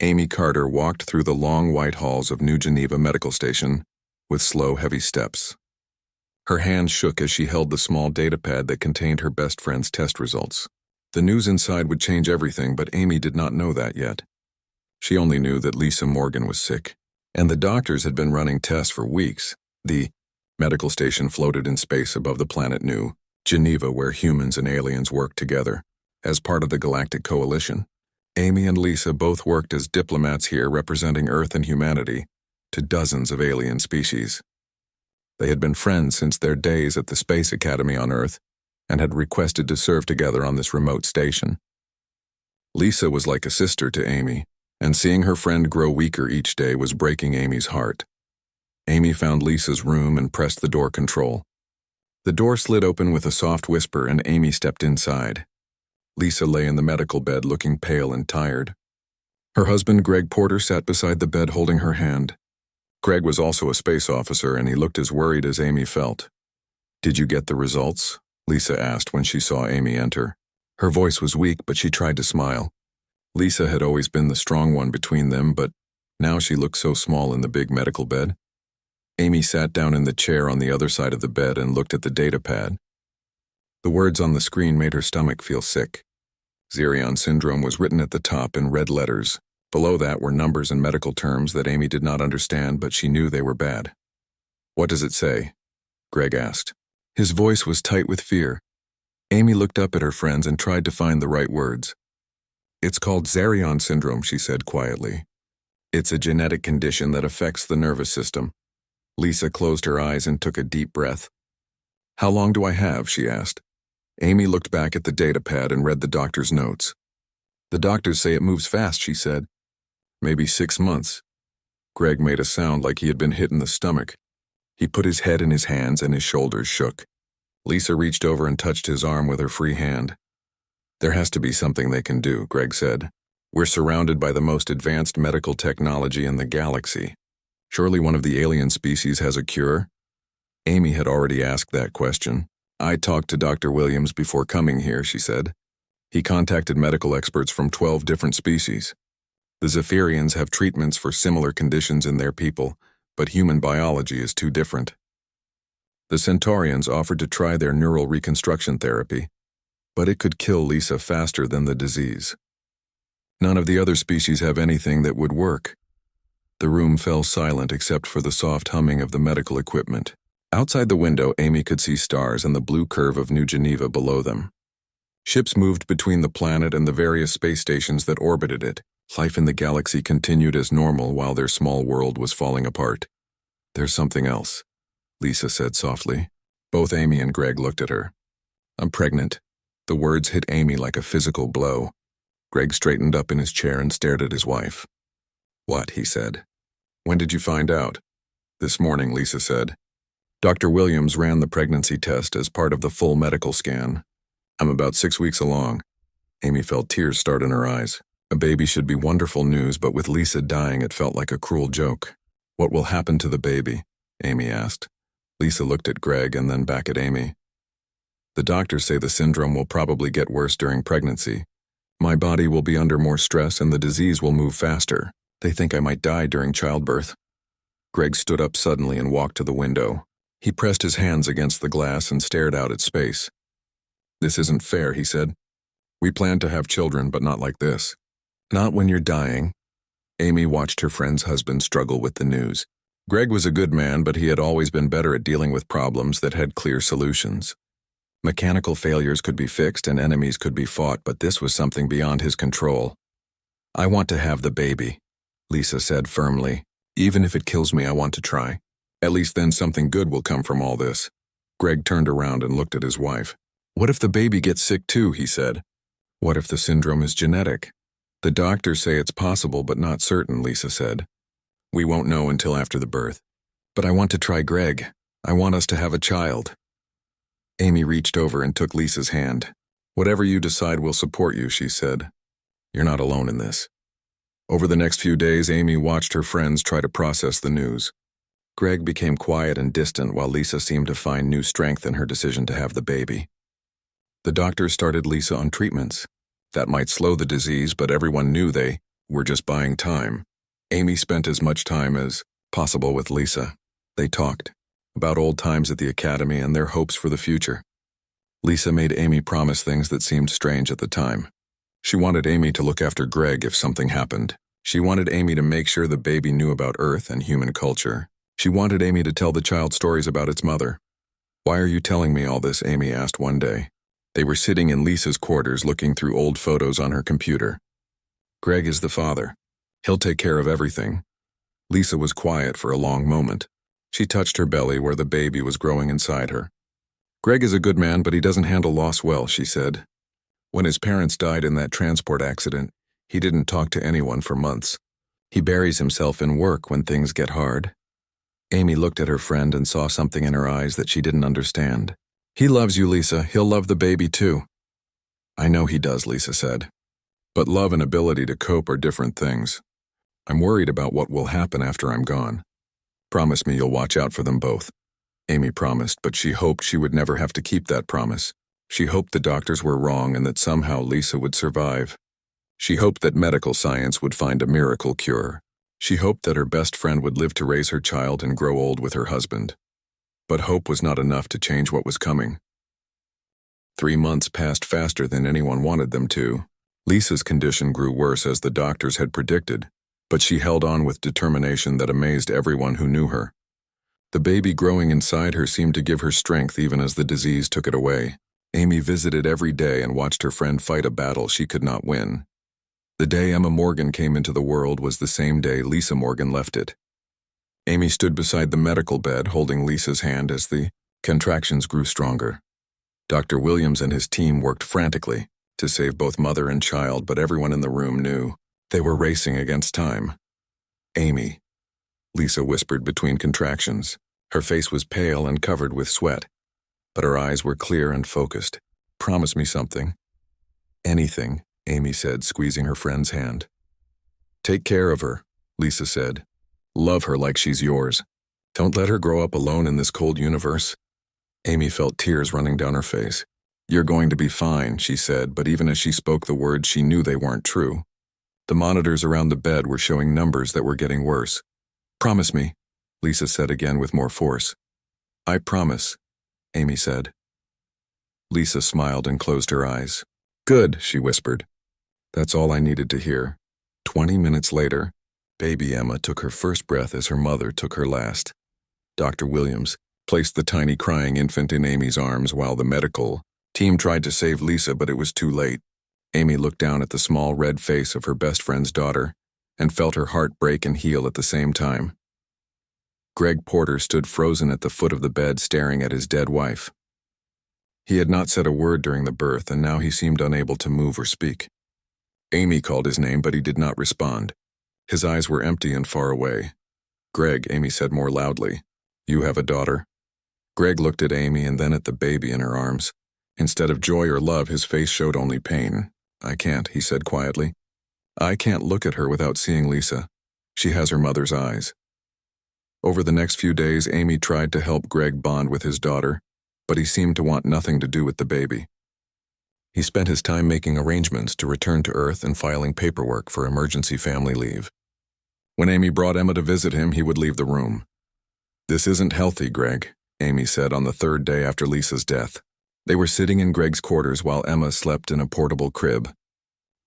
Amy Carter walked through the long white halls of New Geneva Medical Station with slow, heavy steps. Her hand shook as she held the small datapad that contained her best friend's test results. The news inside would change everything, but Amy did not know that yet. She only knew that Lisa Morgan was sick, and the doctors had been running tests for weeks. The medical station floated in space above the planet New Geneva, where humans and aliens worked together as part of the Galactic Coalition. Amy and Lisa both worked as diplomats here, representing Earth and humanity to dozens of alien species. They had been friends since their days at the Space Academy on Earth and had requested to serve together on this remote station. Lisa was like a sister to Amy, and seeing her friend grow weaker each day was breaking Amy's heart. Amy found Lisa's room and pressed the door control. The door slid open with a soft whisper, and Amy stepped inside. Lisa lay in the medical bed looking pale and tired. Her husband, Greg Porter, sat beside the bed holding her hand. Greg was also a space officer, and he looked as worried as Amy felt. "Did you get the results?" Lisa asked when she saw Amy enter. Her voice was weak, but she tried to smile. Lisa had always been the strong one between them, but now she looked so small in the big medical bed. Amy sat down in the chair on the other side of the bed and looked at the datapad. The words on the screen made her stomach feel sick. Xerion syndrome was written at the top in red letters. Below that were numbers and medical terms that Amy did not understand, but she knew they were bad. "What does it say?" Greg asked. His voice was tight with fear. Amy looked up at her friends and tried to find the right words. "It's called Xerion syndrome," she said quietly. "It's a genetic condition that affects the nervous system." Lisa closed her eyes and took a deep breath. "How long do I have?" she asked. Amy looked back at the datapad and read the doctor's notes. "The doctors say it moves fast," she said. "Maybe 6 months." Greg made a sound like he had been hit in the stomach. He put his head in his hands and his shoulders shook. Lisa reached over and touched his arm with her free hand. "There has to be something they can do," Greg said. "We're surrounded by the most advanced medical technology in the galaxy. Surely one of the alien species has a cure?" Amy had already asked that question. "I talked to Dr. Williams before coming here," she said. "He contacted medical experts from 12 different species. The Zephyrians have treatments for similar conditions in their people, but human biology is too different. The Centaurians offered to try their neural reconstruction therapy, but it could kill Lisa faster than the disease. None of the other species have anything that would work." The room fell silent except for the soft humming of the medical equipment. Outside the window, Amy could see stars and the blue curve of New Geneva below them. Ships moved between the planet and the various space stations that orbited it. Life in the galaxy continued as normal while their small world was falling apart. "There's something else," Lisa said softly. Both Amy and Greg looked at her. "I'm pregnant." The words hit Amy like a physical blow. Greg straightened up in his chair and stared at his wife. "What?" he said. "When did you find out?" "This morning," Lisa said. "Dr. Williams ran the pregnancy test as part of the full medical scan. I'm about 6 weeks along." Amy felt tears start in her eyes. A baby should be wonderful news, but with Lisa dying, it felt like a cruel joke. "What will happen to the baby?" Amy asked. Lisa looked at Greg and then back at Amy. "The doctors say the syndrome will probably get worse during pregnancy. My body will be under more stress and the disease will move faster. They think I might die during childbirth." Greg stood up suddenly and walked to the window. He pressed his hands against the glass and stared out at space. "This isn't fair," he said. "We planned to have children, but not like this." "Not when you're dying." Amy watched her friend's husband struggle with the news. Greg was a good man, but he had always been better at dealing with problems that had clear solutions. Mechanical failures could be fixed and enemies could be fought, but this was something beyond his control. "I want to have the baby," Lisa said firmly. "Even if it kills me, I want to try. At least then something good will come from all this." Greg turned around and looked at his wife. "What if the baby gets sick too?" he said. "What if the syndrome is genetic?" "The doctors say it's possible but not certain," Lisa said. "We won't know until after the birth. But I want to try, Greg. I want us to have a child." Amy reached over and took Lisa's hand. "Whatever you decide will support you," she said. "You're not alone in this." Over the next few days, Amy watched her friends try to process the news. Greg became quiet and distant while Lisa seemed to find new strength in her decision to have the baby. The doctors started Lisa on treatments. That might slow the disease, but everyone knew they We're just buying time. Amy spent as much time as possible with Lisa. They talked about old times at the academy and their hopes for the future. Lisa made Amy promise things that seemed strange at the time. She wanted Amy to look after Greg if something happened. She wanted Amy to make sure the baby knew about Earth and human culture. She wanted Amy to tell the child stories about its mother. "Why are you telling me all this?" Amy asked one day. They were sitting in Lisa's quarters looking through old photos on her computer. "Greg is the father. He'll take care of everything." Lisa was quiet for a long moment. She touched her belly where the baby was growing inside her. "Greg is a good man, but he doesn't handle loss well," she said. "When his parents died in that transport accident, he didn't talk to anyone for months. He buries himself in work when things get hard." Amy looked at her friend and saw something in her eyes that she didn't understand. "He loves you, Lisa. He'll love the baby too." "I know he does," Lisa said. "But love and ability to cope are different things. I'm worried about what will happen after I'm gone. Promise me you'll watch out for them both." Amy promised, but she hoped she would never have to keep that promise. She hoped the doctors were wrong and that somehow Lisa would survive. She hoped that medical science would find a miracle cure. She hoped that her best friend would live to raise her child and grow old with her husband. But hope was not enough to change what was coming. 3 months passed faster than anyone wanted them to. Lisa's condition grew worse as the doctors had predicted, but she held on with determination that amazed everyone who knew her. The baby growing inside her seemed to give her strength even as the disease took it away. Amy visited every day and watched her friend fight a battle she could not win. The day Emma Morgan came into the world was the same day Lisa Morgan left it. Amy stood beside the medical bed holding Lisa's hand as the contractions grew stronger. Dr. Williams and his team worked frantically to save both mother and child, but everyone in the room knew they were racing against time. "Amy," Lisa whispered between contractions. Her face was pale and covered with sweat, but her eyes were clear and focused. "Promise me something." "Anything," Amy said, squeezing her friend's hand. "Take care of her," Lisa said. "Love her like she's yours. Don't let her grow up alone in this cold universe." Amy felt tears running down her face. "You're going to be fine," she said, but even as she spoke the words, she knew they weren't true. The monitors around the bed were showing numbers that were getting worse. "Promise me," Lisa said again with more force. "I promise," Amy said. Lisa smiled and closed her eyes. "Good," she whispered. "That's all I needed to hear." 20 minutes later, baby Emma took her first breath as her mother took her last. Dr. Williams placed the tiny crying infant in Amy's arms while the medical team tried to save Lisa, but it was too late. Amy looked down at the small red face of her best friend's daughter and felt her heart break and heal at the same time. Greg Porter stood frozen at the foot of the bed staring at his dead wife. He had not said a word during the birth, and now he seemed unable to move or speak. Amy called his name, but he did not respond. His eyes were empty and far away. "Greg," Amy said more loudly. "You have a daughter?" Greg looked at Amy and then at the baby in her arms. Instead of joy or love, his face showed only pain. "I can't," he said quietly. "I can't look at her without seeing Lisa. She has her mother's eyes." Over the next few days, Amy tried to help Greg bond with his daughter, but he seemed to want nothing to do with the baby. He spent his time making arrangements to return to Earth and filing paperwork for emergency family leave. When Amy brought Emma to visit him, he would leave the room. "This isn't healthy, Greg," Amy said on the 3rd day after Lisa's death. They were sitting in Greg's quarters while Emma slept in a portable crib.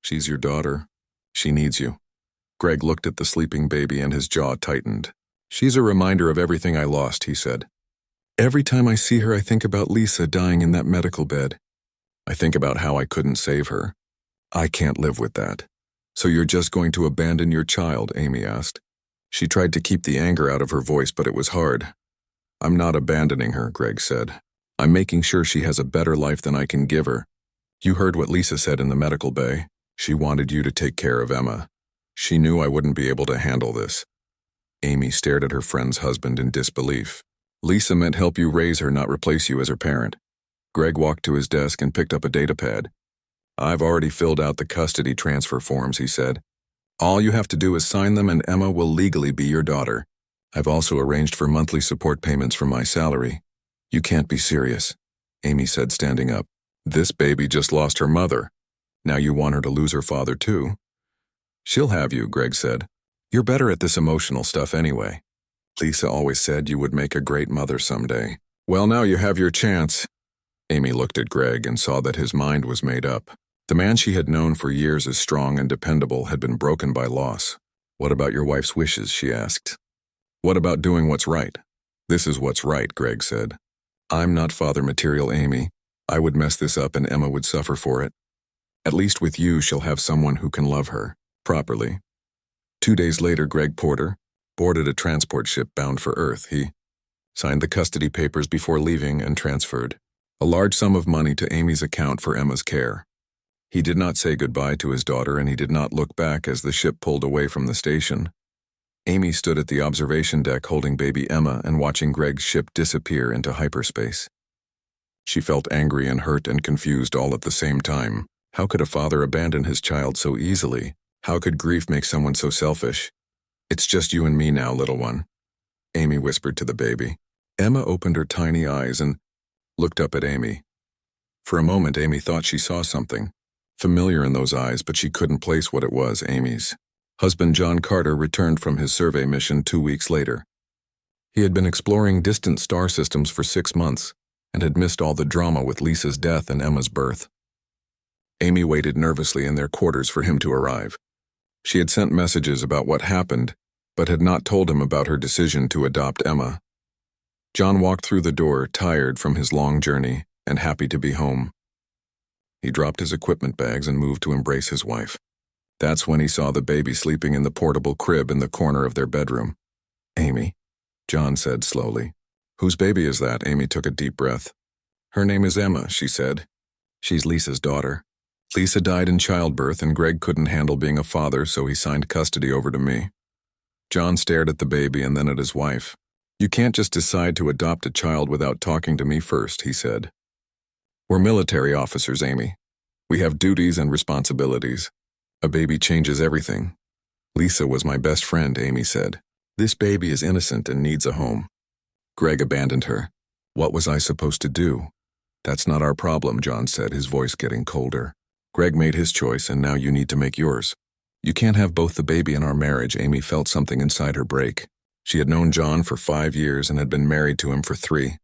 "She's your daughter. She needs you." Greg looked at the sleeping baby and his jaw tightened. "She's a reminder of everything I lost," he said. "Every time I see her, I think about Lisa dying in that medical bed. I think about how I couldn't save her. I can't live with that." "So you're just going to abandon your child?" Amy asked. She tried to keep the anger out of her voice, but it was hard. "I'm not abandoning her," Greg said. "I'm making sure she has a better life than I can give her. You heard what Lisa said in the medical bay. She wanted you to take care of Emma. She knew I wouldn't be able to handle this." Amy stared at her friend's husband in disbelief. "Lisa meant help you raise her, not replace you as her parent." Greg walked to his desk and picked up a data pad. "I've already filled out the custody transfer forms," he said. "All you have to do is sign them and Emma will legally be your daughter. I've also arranged for monthly support payments from my salary." "You can't be serious," Amy said, standing up. "This baby just lost her mother. Now you want her to lose her father too?" She'll have you, Greg said. You're better at this emotional stuff anyway. Lisa always said you would make a great mother someday. Well, now you have your chance. Amy looked at Greg and saw that his mind was made up. The man she had known for years as strong and dependable had been broken by loss. What about your wife's wishes, she asked. What about doing what's right? This is what's right, Greg said. I'm not father material, Amy. I would mess this up and Emma would suffer for it. At least with you, she'll have someone who can love her, properly. 2 days later, Greg Porter boarded a transport ship bound for Earth. He signed the custody papers before leaving and transferred a large sum of money to Amy's account for Emma's care. He did not say goodbye to his daughter, and he did not look back as the ship pulled away from the station. Amy stood at the observation deck holding baby Emma and watching Greg's ship disappear into hyperspace. She felt angry and hurt and confused all at the same time. How could a father abandon his child so easily? How could grief make someone so selfish? It's just you and me now, little one, Amy whispered to the baby. Emma opened her tiny eyes and looked up at Amy. For a moment, Amy thought she saw something familiar in those eyes, but she couldn't place what it was. Amy's husband, John Carter, returned from his survey mission 2 weeks later. He had been exploring distant star systems for 6 months and had missed all the drama with Lisa's death and Emma's birth. Amy waited nervously in their quarters for him to arrive. She had sent messages about what happened, but had not told him about her decision to adopt Emma. John walked through the door, tired from his long journey and happy to be home. He dropped his equipment bags and moved to embrace his wife. That's when he saw the baby sleeping in the portable crib in the corner of their bedroom. Amy, John said slowly. Whose baby is that? Amy took a deep breath. Her name is Emma, she said. She's Lisa's daughter. Lisa died in childbirth and Greg couldn't handle being a father, so he signed custody over to me. John stared at the baby and then at his wife. You can't just decide to adopt a child without talking to me first, he said. We're military officers, Amy. We have duties and responsibilities. A baby changes everything. Lisa was my best friend, Amy said. This baby is innocent and needs a home. Greg abandoned her. What was I supposed to do? That's not our problem, John said, his voice getting colder. Greg made his choice, and now you need to make yours. You can't have both the baby and our marriage. Amy felt something inside her break. She had known John for 5 years and had been married to him for 3.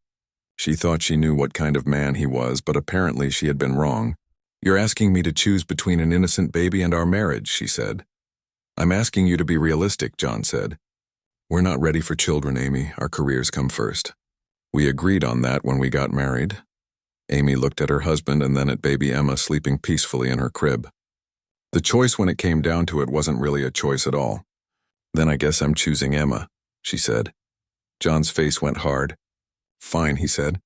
She thought she knew what kind of man he was, but apparently she had been wrong. You're asking me to choose between an innocent baby and our marriage, she said. I'm asking you to be realistic, John said. We're not ready for children, Amy. Our careers come first. We agreed on that when we got married. Amy looked at her husband and then at baby Emma sleeping peacefully in her crib. The choice when it came down to it wasn't really a choice at all. Then I guess I'm choosing Emma, she said. John's face went hard. Fine, he said.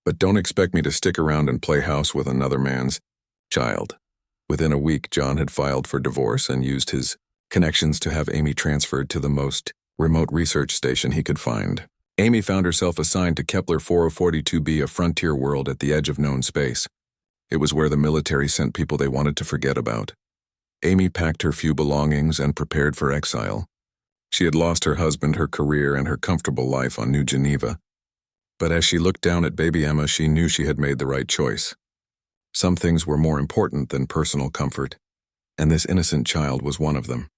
But don't expect me to stick around and play house with another man's child. Within a week, John had filed for divorce and used his connections to have Amy transferred to the most remote research station he could find. Amy found herself assigned to Kepler 4042b, a frontier world at the edge of known space. It was where the military sent people they wanted to forget about. Amy packed her few belongings and prepared for exile. She had lost her husband, her career, and her comfortable life on New Geneva. But as she looked down at baby Emma, she knew she had made the right choice. Some things were more important than personal comfort, and this innocent child was one of them.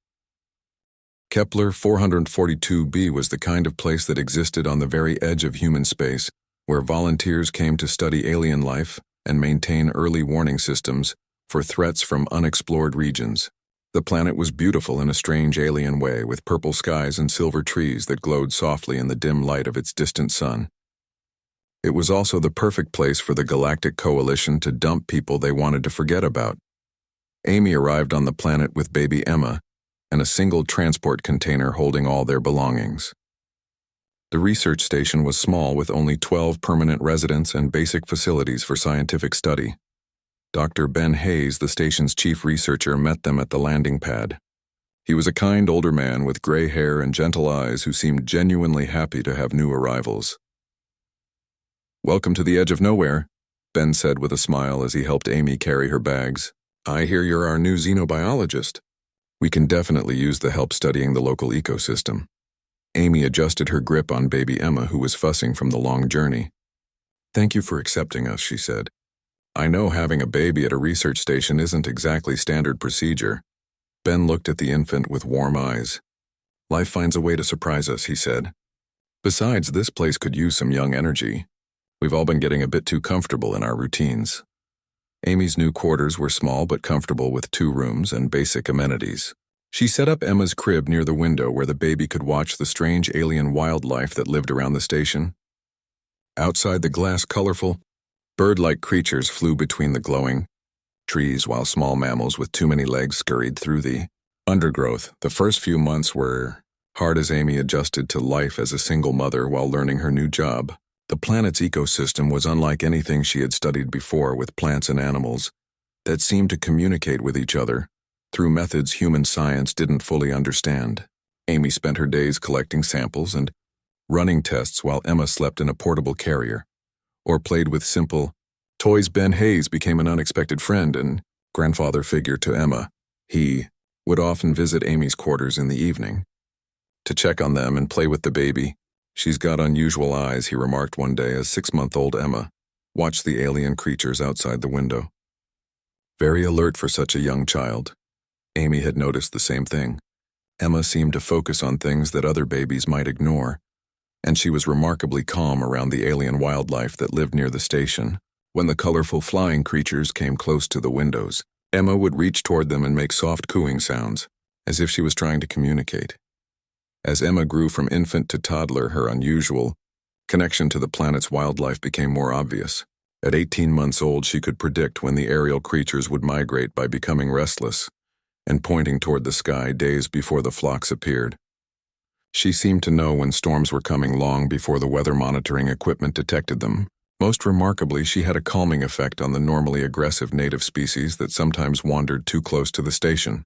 Kepler 442b was the kind of place that existed on the very edge of human space, where volunteers came to study alien life and maintain early warning systems for threats from unexplored regions. The planet was beautiful in a strange alien way, with purple skies and silver trees that glowed softly in the dim light of its distant sun. It was also the perfect place for the Galactic Coalition to dump people they wanted to forget about. Amy arrived on the planet with baby Emma and a single transport container holding all their belongings. The research station was small, with only 12 permanent residents and basic facilities for scientific study. Dr. Ben Hayes, the station's chief researcher, met them at the landing pad. He was a kind older man with gray hair and gentle eyes who seemed genuinely happy to have new arrivals. Welcome to the edge of nowhere, Ben said with a smile as he helped Amy carry her bags. I hear you're our new xenobiologist. We can definitely use the help studying the local ecosystem. Amy adjusted her grip on baby Emma, who was fussing from the long journey. Thank you for accepting us, she said. I know having a baby at a research station isn't exactly standard procedure. Ben looked at the infant with warm eyes. "Life finds a way to surprise us," he said. "Besides, this place could use some young energy. We've all been getting a bit too comfortable in our routines." Amy's new quarters were small but comfortable with 2 rooms and basic amenities. She set up Emma's crib near the window where the baby could watch the strange alien wildlife that lived around the station. Outside the glass, colorful, bird-like creatures flew between the glowing trees while small mammals with too many legs scurried through the undergrowth. The first few months were hard as Amy adjusted to life as a single mother while learning her new job. The planet's ecosystem was unlike anything she had studied before, with plants and animals that seemed to communicate with each other through methods human science didn't fully understand. Amy spent her days collecting samples and running tests while Emma slept in a portable carrier or played with simple toys. Ben Hayes became an unexpected friend and grandfather figure to Emma. He would often visit Amy's quarters in the evening to check on them and play with the baby. "She's got unusual eyes," he remarked one day as 6-month-old Emma watched the alien creatures outside the window. Very alert for such a young child. Amy had noticed the same thing. Emma seemed to focus on things that other babies might ignore, and she was remarkably calm around the alien wildlife that lived near the station. When the colorful flying creatures came close to the windows, Emma would reach toward them and make soft cooing sounds, as if she was trying to communicate. As Emma grew from infant to toddler, her unusual connection to the planet's wildlife became more obvious. At 18 months old, she could predict when the aerial creatures would migrate by becoming restless and pointing toward the sky days before the flocks appeared. She seemed to know when storms were coming long before the weather monitoring equipment detected them. Most remarkably, she had a calming effect on the normally aggressive native species that sometimes wandered too close to the station.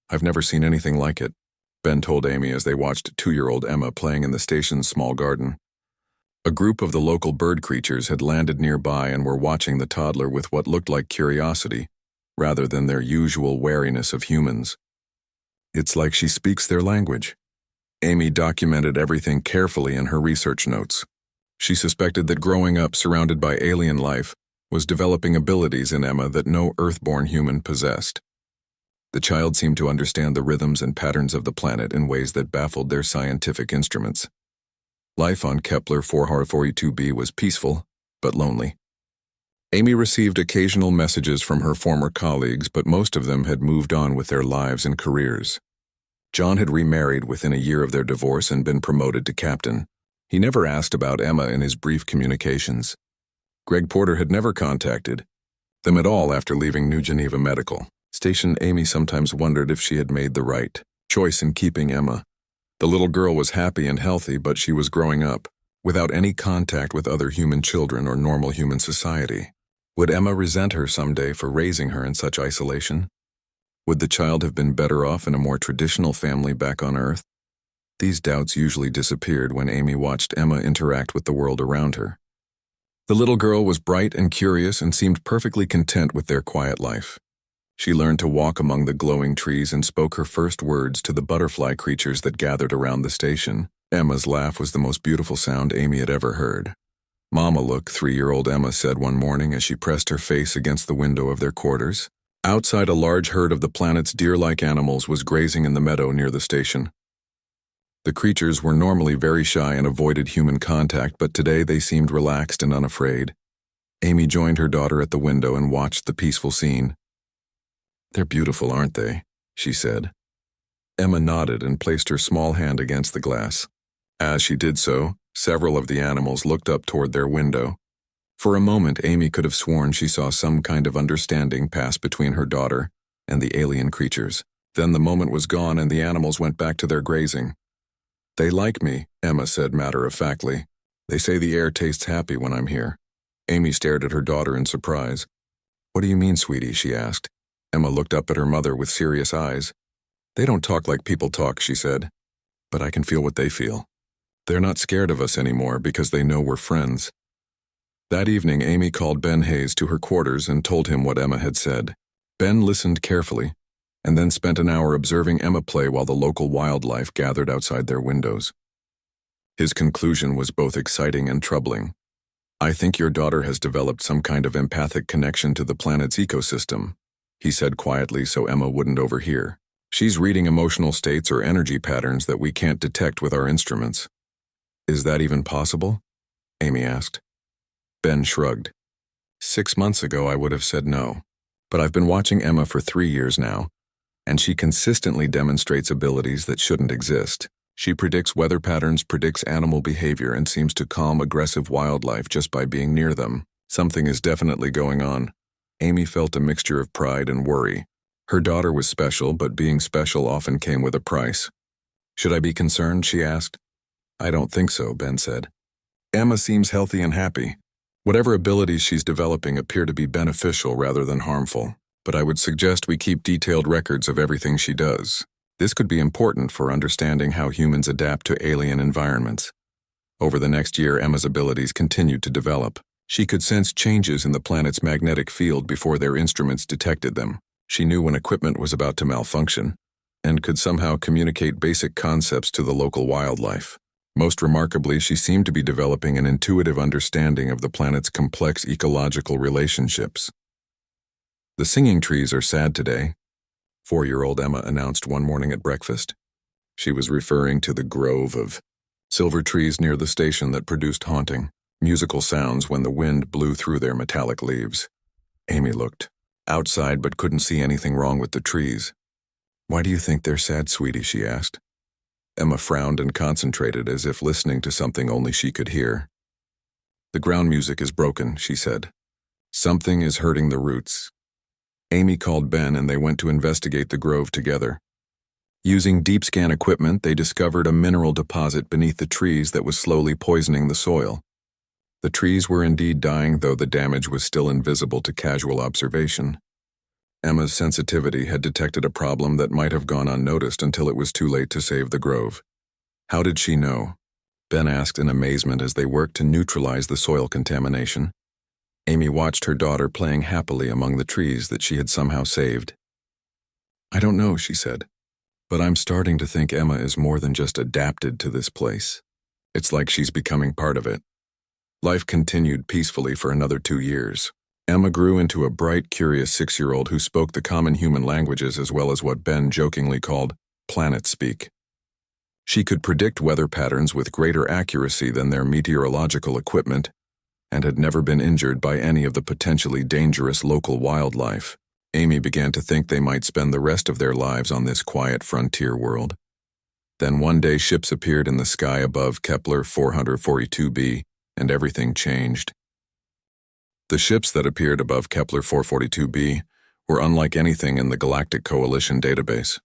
"I've never seen anything like it," Ben told Amy as they watched 2-year-old Emma playing in the station's small garden. A group of the local bird creatures had landed nearby and were watching the toddler with what looked like curiosity, rather than their usual wariness of humans. "It's like she speaks their language." Amy documented everything carefully in her research notes. She suspected that growing up surrounded by alien life was developing abilities in Emma that no Earth-born human possessed. The child seemed to understand the rhythms and patterns of the planet in ways that baffled their scientific instruments. Life on Kepler 442b was peaceful, but lonely. Amy received occasional messages from her former colleagues, but most of them had moved on with their lives and careers. John had remarried within a year of their divorce and been promoted to captain. He never asked about Emma in his brief communications. Greg Porter had never contacted them at all after leaving New Geneva Medical Station. Amy sometimes wondered if she had made the right choice in keeping Emma. The little girl was happy and healthy, but she was growing up without any contact with other human children or normal human society. Would Emma resent her someday for raising her in such isolation? Would the child have been better off in a more traditional family back on Earth? These doubts usually disappeared when Amy watched Emma interact with the world around her. The little girl was bright and curious and seemed perfectly content with their quiet life. She learned to walk among the glowing trees and spoke her first words to the butterfly creatures that gathered around the station. Emma's laugh was the most beautiful sound Amy had ever heard. "Mama, look," 3-year-old Emma said one morning as she pressed her face against the window of their quarters. Outside, a large herd of the planet's deer-like animals was grazing in the meadow near the station. The creatures were normally very shy and avoided human contact, but today they seemed relaxed and unafraid. Amy joined her daughter at the window and watched the peaceful scene. "They're beautiful, aren't they?" she said. Emma nodded and placed her small hand against the glass. As she did so, several of the animals looked up toward their window. For a moment, Amy could have sworn she saw some kind of understanding pass between her daughter and the alien creatures. Then the moment was gone and the animals went back to their grazing. "They like me," Emma said matter-of-factly. "They say the air tastes happy when I'm here." Amy stared at her daughter in surprise. "What do you mean, sweetie?" she asked. Emma looked up at her mother with serious eyes. "They don't talk like people talk," she said. "But I can feel what they feel. They're not scared of us anymore because they know we're friends." That evening, Amy called Ben Hayes to her quarters and told him what Emma had said. Ben listened carefully, and then spent an hour observing Emma play while the local wildlife gathered outside their windows. His conclusion was both exciting and troubling. "I think your daughter has developed some kind of empathic connection to the planet's ecosystem," he said quietly so Emma wouldn't overhear. She's reading emotional states or energy patterns that we can't detect with our instruments. Is that even possible? Amy asked. Ben shrugged. 6 months ago, I would have said no. But I've been watching Emma for 3 years now, and she consistently demonstrates abilities that shouldn't exist. She predicts weather patterns, predicts animal behavior, and seems to calm aggressive wildlife just by being near them. Something is definitely going on. Amy felt a mixture of pride and worry. Her daughter was special, but being special often came with a price. Should I be concerned? She asked. I don't think so, Ben said. Emma seems healthy and happy. Whatever abilities she's developing appear to be beneficial rather than harmful, but I would suggest we keep detailed records of everything she does. This could be important for understanding how humans adapt to alien environments. Over the next year, Emma's abilities continued to develop. She could sense changes in the planet's magnetic field before their instruments detected them. She knew when equipment was about to malfunction, and could somehow communicate basic concepts to the local wildlife. Most remarkably, she seemed to be developing an intuitive understanding of the planet's complex ecological relationships. The singing trees are sad today, 4-year-old Emma announced one morning at breakfast. She was referring to the grove of silver trees near the station that produced haunting, musical sounds when the wind blew through their metallic leaves. Amy looked outside but couldn't see anything wrong with the trees. Why do you think they're sad, sweetie? She asked. Emma frowned and concentrated as if listening to something only she could hear. The ground music is broken, she said. Something is hurting the roots. Amy called Ben and they went to investigate the grove together. Using deep scan equipment, they discovered a mineral deposit beneath the trees that was slowly poisoning the soil. The trees were indeed dying, though the damage was still invisible to casual observation. Emma's sensitivity had detected a problem that might have gone unnoticed until it was too late to save the grove. How did she know? Ben asked in amazement as they worked to neutralize the soil contamination. Amy watched her daughter playing happily among the trees that she had somehow saved. I don't know, she said, but I'm starting to think Emma is more than just adapted to this place. It's like she's becoming part of it. Life continued peacefully for another 2 years. Emma grew into a bright, curious 6-year-old who spoke the common human languages as well as what Ben jokingly called planet speak. She could predict weather patterns with greater accuracy than their meteorological equipment, and had never been injured by any of the potentially dangerous local wildlife. Amy began to think they might spend the rest of their lives on this quiet frontier world. Then one day ships appeared in the sky above Kepler 442b, and everything changed. The ships that appeared above Kepler 442b were unlike anything in the Galactic Coalition database.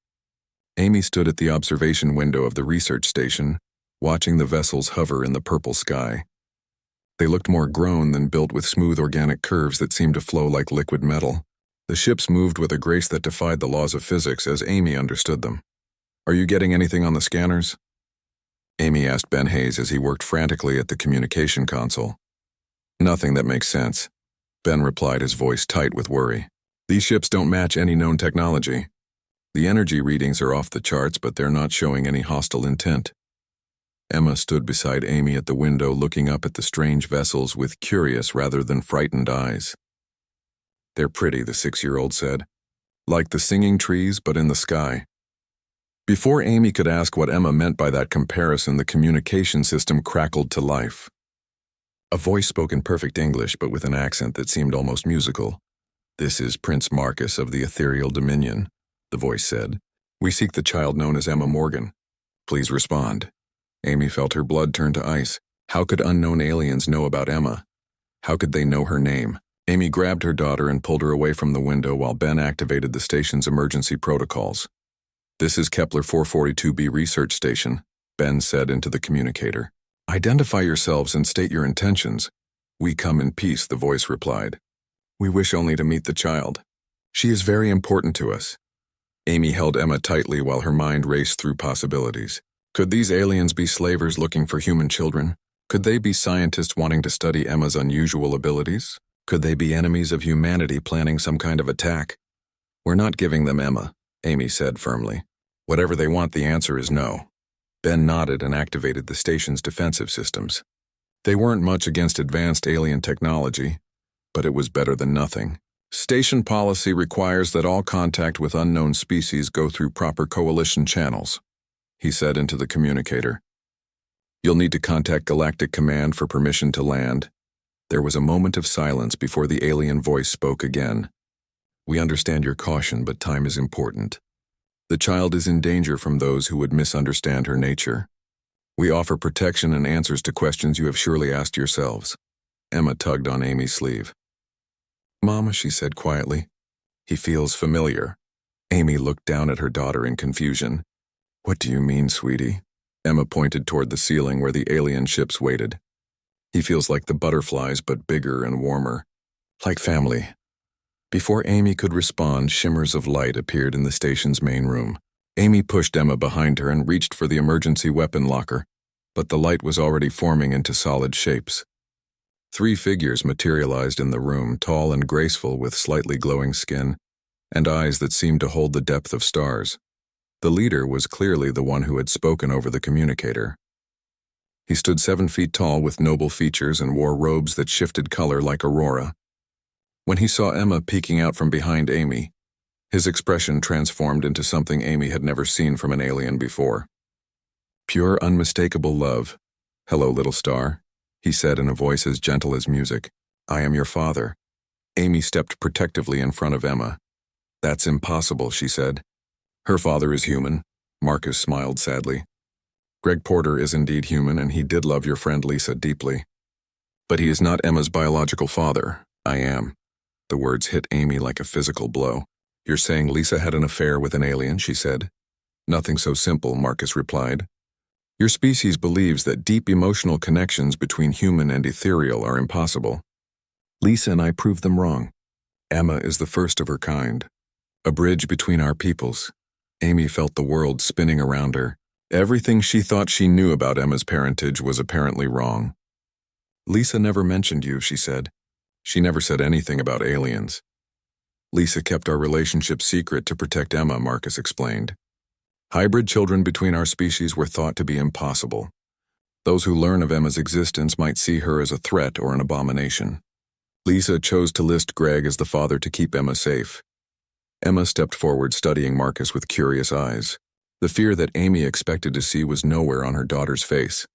Amy stood at the observation window of the research station, watching the vessels hover in the purple sky. They looked more grown than built with smooth organic curves that seemed to flow like liquid metal. The ships moved with a grace that defied the laws of physics as Amy understood them. Are you getting anything on the scanners? Amy asked Ben Hayes as he worked frantically at the communication console. Nothing that makes sense, Ben replied, his voice tight with worry. These ships don't match any known technology. The energy readings are off the charts, but they're not showing any hostile intent. Emma stood beside Amy at the window looking up at the strange vessels with curious rather than frightened eyes. They're pretty, the 6-year-old said. Like the singing trees, but in the sky. Before Amy could ask what Emma meant by that comparison, the communication system crackled to life. A voice spoke in perfect English, but with an accent that seemed almost musical. This is Prince Marcus of the Ethereal Dominion, the voice said. We seek the child known as Emma Morgan. Please respond. Amy felt her blood turn to ice. How could unknown aliens know about Emma? How could they know her name? Amy grabbed her daughter and pulled her away from the window while Ben activated the station's emergency protocols. This is Kepler 442b research station, Ben said into the communicator. Identify yourselves and state your intentions. We come in peace, the voice replied. We wish only to meet the child. She is very important to us. Amy held Emma tightly while her mind raced through possibilities. Could these aliens be slavers looking for human children? Could they be scientists wanting to study Emma's unusual abilities? Could they be enemies of humanity planning some kind of attack? We're not giving them Emma, Amy said firmly. Whatever they want, the answer is no. Ben nodded and activated the station's defensive systems. They weren't much against advanced alien technology, but it was better than nothing. Station policy requires that all contact with unknown species go through proper coalition channels, he said into the communicator. You'll need to contact Galactic Command for permission to land. There was a moment of silence before the alien voice spoke again. We understand your caution, but time is important. The child is in danger from those who would misunderstand her nature. We offer protection and answers to questions you have surely asked yourselves. Emma tugged on Amy's sleeve. Mama, she said quietly. He feels familiar. Amy looked down at her daughter in confusion. What do you mean, sweetie? Emma pointed toward the ceiling where the alien ships waited. He feels like the butterflies, but bigger and warmer. Like family. Before Amy could respond, shimmers of light appeared in the station's main room. Amy pushed Emma behind her and reached for the emergency weapon locker, but the light was already forming into solid shapes. 3 figures materialized in the room, tall and graceful with slightly glowing skin and eyes that seemed to hold the depth of stars. The leader was clearly the one who had spoken over the communicator. He stood 7 feet tall with noble features and wore robes that shifted color like aurora. When he saw Emma peeking out from behind Amy, his expression transformed into something Amy had never seen from an alien before. Pure, unmistakable love. Hello, little star, he said in a voice as gentle as music. I am your father. Amy stepped protectively in front of Emma. That's impossible, she said. Her father is human. Marcus smiled sadly. Greg Porter is indeed human, and he did love your friend Lisa deeply. But he is not Emma's biological father. I am. The words hit Amy like a physical blow. You're saying Lisa had an affair with an alien, she said. Nothing so simple, Marcus replied. Your species believes that deep emotional connections between human and ethereal are impossible. Lisa and I proved them wrong. Emma is the first of her kind. A bridge between our peoples. Amy felt the world spinning around her. Everything she thought she knew about Emma's parentage was apparently wrong. Lisa never mentioned you, she said. She never said anything about aliens. Lisa kept our relationship secret to protect Emma, Marcus explained. Hybrid children between our species were thought to be impossible. Those who learn of Emma's existence might see her as a threat or an abomination. Lisa chose to list Greg as the father to keep Emma safe. Emma stepped forward, studying Marcus with curious eyes. The fear that Amy expected to see was nowhere on her daughter's face.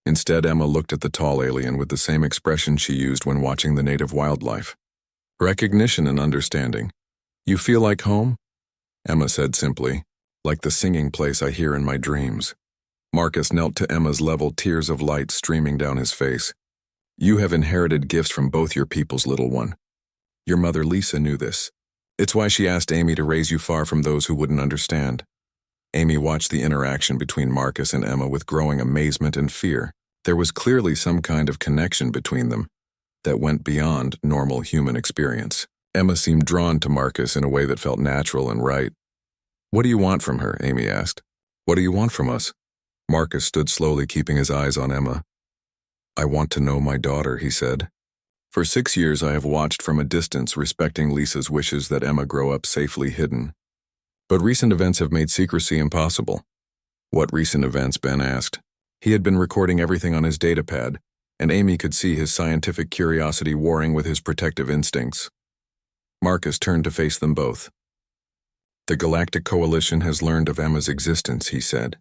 Instead, Emma looked at the tall alien with the same expression she used when watching the native wildlife. Recognition and understanding. You feel like home? Emma said simply. Like the singing place I hear in my dreams. Marcus knelt to Emma's level, tears of light streaming down his face. You have inherited gifts from both your peoples, little one. Your mother Lisa knew this. It's why she asked Amy to raise you far from those who wouldn't understand. Amy watched the interaction between Marcus and Emma with growing amazement and fear. There was clearly some kind of connection between them that went beyond normal human experience. Emma seemed drawn to Marcus in a way that felt natural and right. What do you want from her? Amy asked. What do you want from us? Marcus stood slowly, keeping his eyes on Emma. I want to know my daughter, he said. For 6 years I have watched from a distance, respecting Lisa's wishes that Emma grow up safely hidden. But recent events have made secrecy impossible. What recent events? Ben asked. He had been recording everything on his datapad, and Amy could see his scientific curiosity warring with his protective instincts. Marcus turned to face them both. The Galactic Coalition has learned of Emma's existence, he said.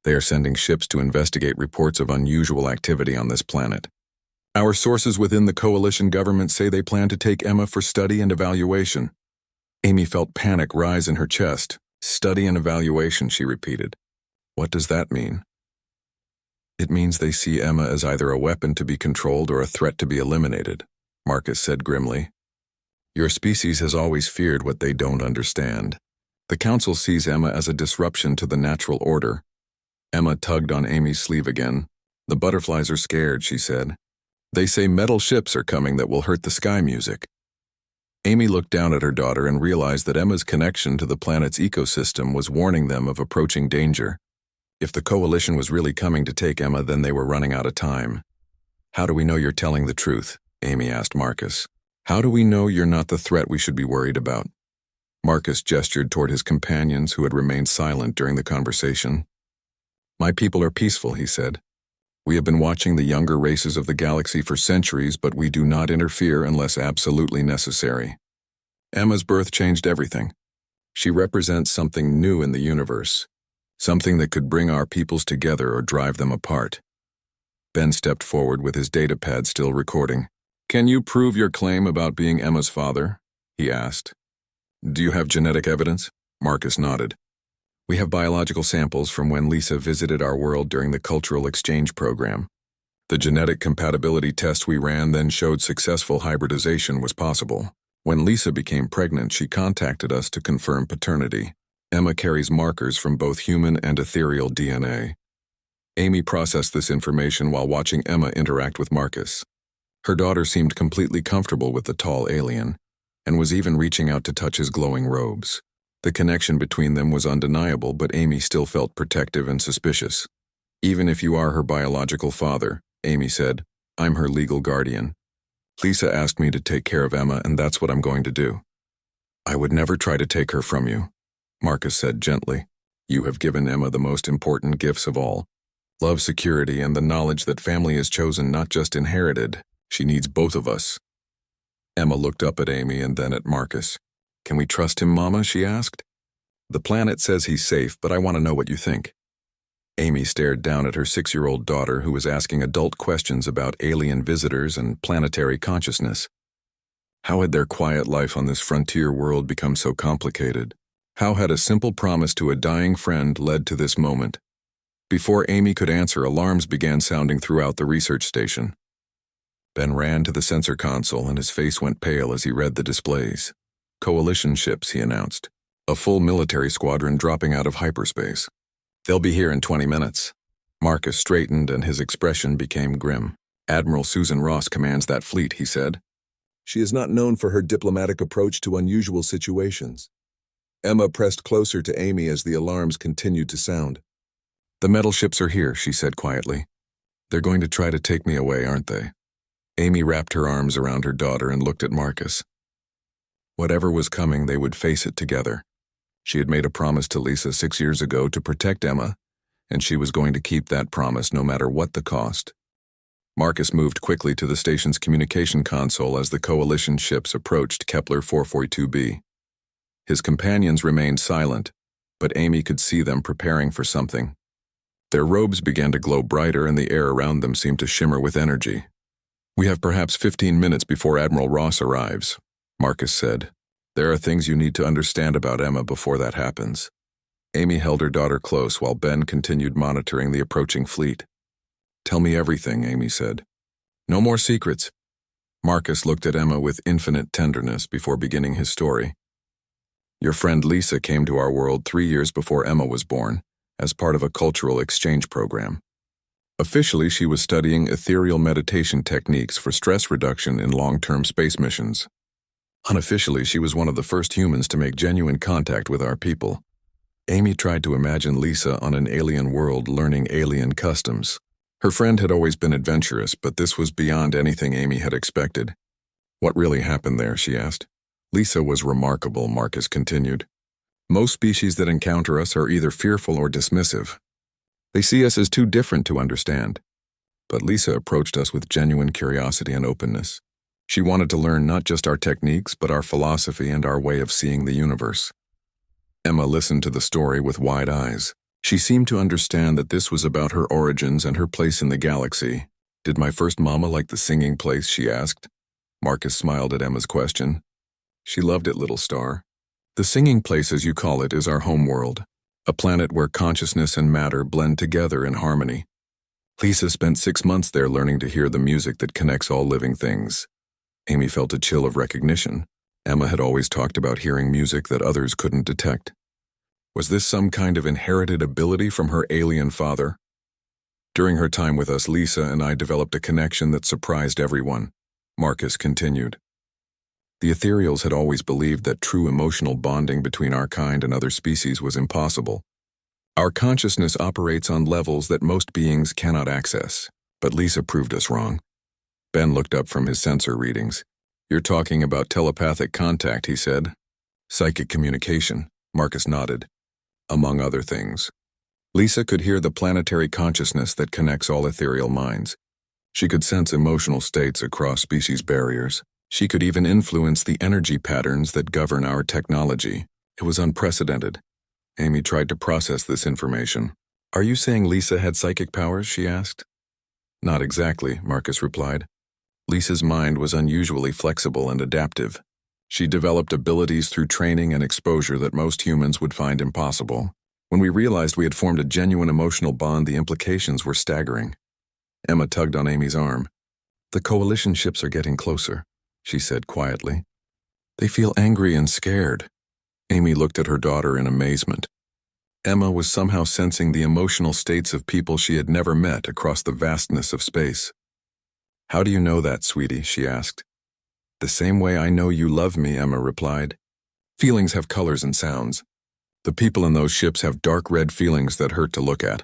They are sending ships to investigate reports of unusual activity on this planet. Our sources within the Coalition government say they plan to take Emma for study and evaluation. Amy felt panic rise in her chest. Study and evaluation, she repeated. What does that mean? It means they see Emma as either a weapon to be controlled or a threat to be eliminated, Marcus said grimly. Your species has always feared what they don't understand. The Council sees Emma as a disruption to the natural order. Emma tugged on Amy's sleeve again. The butterflies are scared, she said. They say metal ships are coming that will hurt the sky music. Amy looked down at her daughter and realized that Emma's connection to the planet's ecosystem was warning them of approaching danger. If the Coalition was really coming to take Emma, then they were running out of time. How do we know you're telling the truth? Amy asked Marcus. How do we know you're not the threat we should be worried about? Marcus gestured toward his companions who had remained silent during the conversation. My people are peaceful, he said. We have been watching the younger races of the galaxy for centuries, but we do not interfere unless absolutely necessary. Emma's birth changed everything. She represents something new in the universe, something that could bring our peoples together or drive them apart. Ben stepped forward with his datapad still recording. Can you prove your claim about being Emma's father? He asked. Do you have genetic evidence? Marcus nodded. We have biological samples from when Lisa visited our world during the cultural exchange program. The genetic compatibility test we ran then showed successful hybridization was possible. When Lisa became pregnant, she contacted us to confirm paternity. Emma carries markers from both human and ethereal DNA. Amy processed this information while watching Emma interact with Marcus. Her daughter seemed completely comfortable with the tall alien, and was even reaching out to touch his glowing robes. The connection between them was undeniable, but Amy still felt protective and suspicious. Even if you are her biological father, Amy said, I'm her legal guardian. Lisa asked me to take care of Emma, and that's what I'm going to do. I would never try to take her from you, Marcus said gently. You have given Emma the most important gifts of all. Love, security, and the knowledge that family is chosen, not just inherited. She needs both of us. Emma looked up at Amy and then at Marcus. Can we trust him, Mama? She asked. The planet says he's safe, but I want to know what you think. Amy stared down at her 6-year-old daughter, who was asking adult questions about alien visitors and planetary consciousness. How had their quiet life on this frontier world become so complicated? How had a simple promise to a dying friend led to this moment? Before Amy could answer, alarms began sounding throughout the research station. Ben ran to the sensor console and his face went pale as he read the displays. Coalition ships, he announced. A full military squadron dropping out of hyperspace. They'll be here in 20 minutes. Marcus straightened and his expression became grim. Admiral Susan Ross commands that fleet, he said. She is not known for her diplomatic approach to unusual situations. Emma pressed closer to Amy as the alarms continued to sound. The metal ships are here, she said quietly. They're going to try to take me away, aren't they? Amy wrapped her arms around her daughter and looked at Marcus. Whatever was coming, they would face it together. She had made a promise to Lisa 6 years ago to protect Emma, and she was going to keep that promise no matter what the cost. Marcus moved quickly to the station's communication console as the coalition ships approached Kepler 442b. His companions remained silent, but Amy could see them preparing for something. Their robes began to glow brighter and the air around them seemed to shimmer with energy. We have perhaps 15 minutes before Admiral Ross arrives, Marcus said. There are things you need to understand about Emma before that happens. Amy held her daughter close while Ben continued monitoring the approaching fleet. Tell me everything, Amy said. No more secrets. Marcus looked at Emma with infinite tenderness before beginning his story. Your friend Lisa came to our world 3 years before Emma was born, as part of a cultural exchange program. Officially, she was studying ethereal meditation techniques for stress reduction in long-term space missions. Unofficially, she was one of the first humans to make genuine contact with our people. Amy tried to imagine Lisa on an alien world learning alien customs. Her friend had always been adventurous, but this was beyond anything Amy had expected. What really happened there, she asked. Lisa was remarkable, Marcus continued. Most species that encounter us are either fearful or dismissive. They see us as too different to understand. But Lisa approached us with genuine curiosity and openness. She wanted to learn not just our techniques, but our philosophy and our way of seeing the universe. Emma listened to the story with wide eyes. She seemed to understand that this was about her origins and her place in the galaxy. Did my first mama like the singing place, she asked. Marcus smiled at Emma's question. She loved it, little star. The singing place, as you call it, is our home world, a planet where consciousness and matter blend together in harmony. Lisa spent 6 months there learning to hear the music that connects all living things. Amy felt a chill of recognition. Emma had always talked about hearing music that others couldn't detect. Was this some kind of inherited ability from her alien father? During her time with us, Lisa and I developed a connection that surprised everyone, Marcus continued. The ethereals had always believed that true emotional bonding between our kind and other species was impossible. Our consciousness operates on levels that most beings cannot access, but Lisa proved us wrong. Ben looked up from his sensor readings. You're talking about telepathic contact, he said. Psychic communication, Marcus nodded. Among other things. Lisa could hear the planetary consciousness that connects all ethereal minds. She could sense emotional states across species barriers. She could even influence the energy patterns that govern our technology. It was unprecedented. Amy tried to process this information. "Are you saying Lisa had psychic powers?" she asked. "Not exactly," Marcus replied. Lisa's mind was unusually flexible and adaptive. She developed abilities through training and exposure that most humans would find impossible. When we realized we had formed a genuine emotional bond, the implications were staggering. Emma tugged on Amy's arm. "The coalition ships are getting closer," she said quietly. "They feel angry and scared." Amy looked at her daughter in amazement. Emma was somehow sensing the emotional states of people she had never met across the vastness of space. "How do you know that, sweetie?" she asked. "The same way I know you love me," Emma replied. "Feelings have colors and sounds. The people in those ships have dark red feelings that hurt to look at."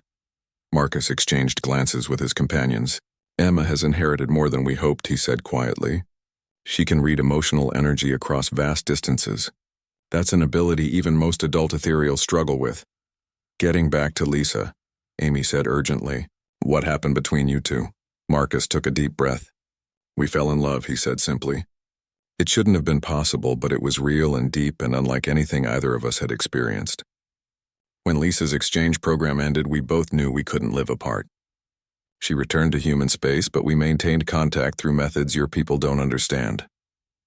Marcus exchanged glances with his companions. "Emma has inherited more than we hoped," he said quietly. "She can read emotional energy across vast distances. That's an ability even most adult ethereals struggle with." "Getting back to Lisa," Amy said urgently. "What happened between you two?" Marcus took a deep breath. "We fell in love," he said simply. "It shouldn't have been possible, but it was real and deep and unlike anything either of us had experienced. When Lisa's exchange program ended, we both knew we couldn't live apart. She returned to human space, but we maintained contact through methods your people don't understand."